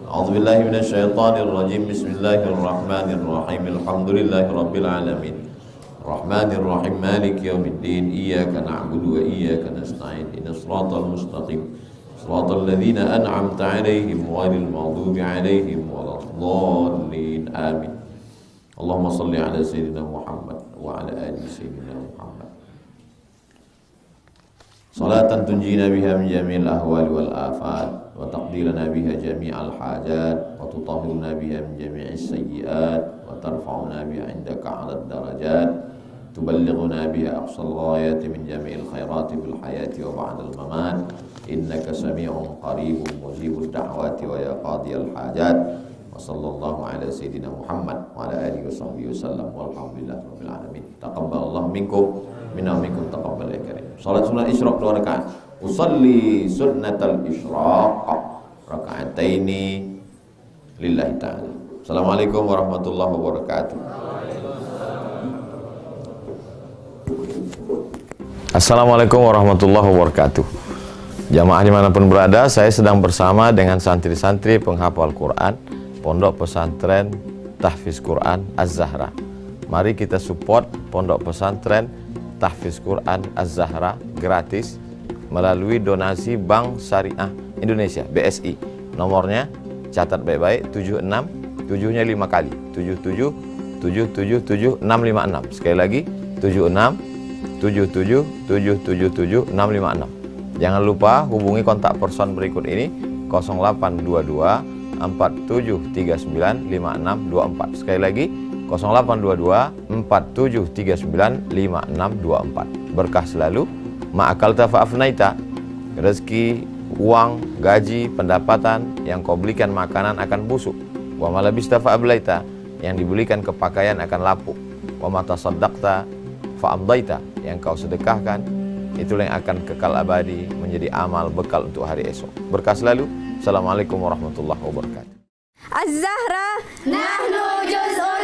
A'udzubillahi minasyaitonirrajim. Bismillahirrahmanirrahim. Alhamdulillahirabbil alamin. Rahmanirrahim. Maliki yaumiddin. Iyyaka na'budu wa iyyaka nasta'in. Ihdinas siratal mustaqim. Siratal ladzina an'amta 'alaihim ghairil maghdubi 'alaihim waladdallin. Amin. Allahumma shalli 'ala sayyidina Muhammad wa 'ala ali sayyidina Muhammad. Salatan tunjina biha min jami'il ahwali wal afat wa taqdilana biha jami'al hajat wa tutahhiruna biha min jami'is sayyi'at wa tarfa'una biha 'indaka 'alad darajat tuballighuna biha aqsal ghayati min jami'il khairati fil hayati wa ba'dal mamat innaka sami'un qaribun mujibud da'wati wa ya qadiyal hajat wa sallallahu ala sayyidina Muhammad wa ala alihi wa sahbihi wasallam walhamdulillahi rabbil alamin. Taqabbalallahu minkum minna minkum taqabbal ya karim. Salat sunat Isyraq 2 rakaat. Usalli sunnatal Isyraq raka'ataini lillahi ta'ala. Assalamualaikum warahmatullahi wabarakatuh. Assalamualaikum warahmatullahi wabarakatuh. Jamaah dimanapun berada, saya sedang bersama dengan santri-santri penghafal Quran Pondok Pesantren Tahfiz Quran Az-Zahra. Mari kita support Pondok Pesantren Tahfiz Quran Az-Zahra gratis melalui donasi Bank Syariah Indonesia BSI. Nomornya catat baik-baik, 76 7-nya 5 kali 77 777 656. Sekali lagi 76 77 777 656. Jangan lupa hubungi kontak person berikut ini 0822 4739 5624. Sekali lagi 0822 4739 5624. Berkah selalu. Ma'akalta fa'afnaita. Rezeki, uang, gaji, pendapatan yang kau belikan makanan akan busuk. Wa malabista fa'ablaita. Yang dibelikan ke pakaian akan lapuk. Wa matasaddaqta fa'amdaita. Yang kau sedekahkan, itulah yang akan kekal abadi menjadi amal bekal untuk hari esok. Berkah selalu. Assalamualaikum warahmatullahi wabarakatuh. Az-Zahra nahnu juz'un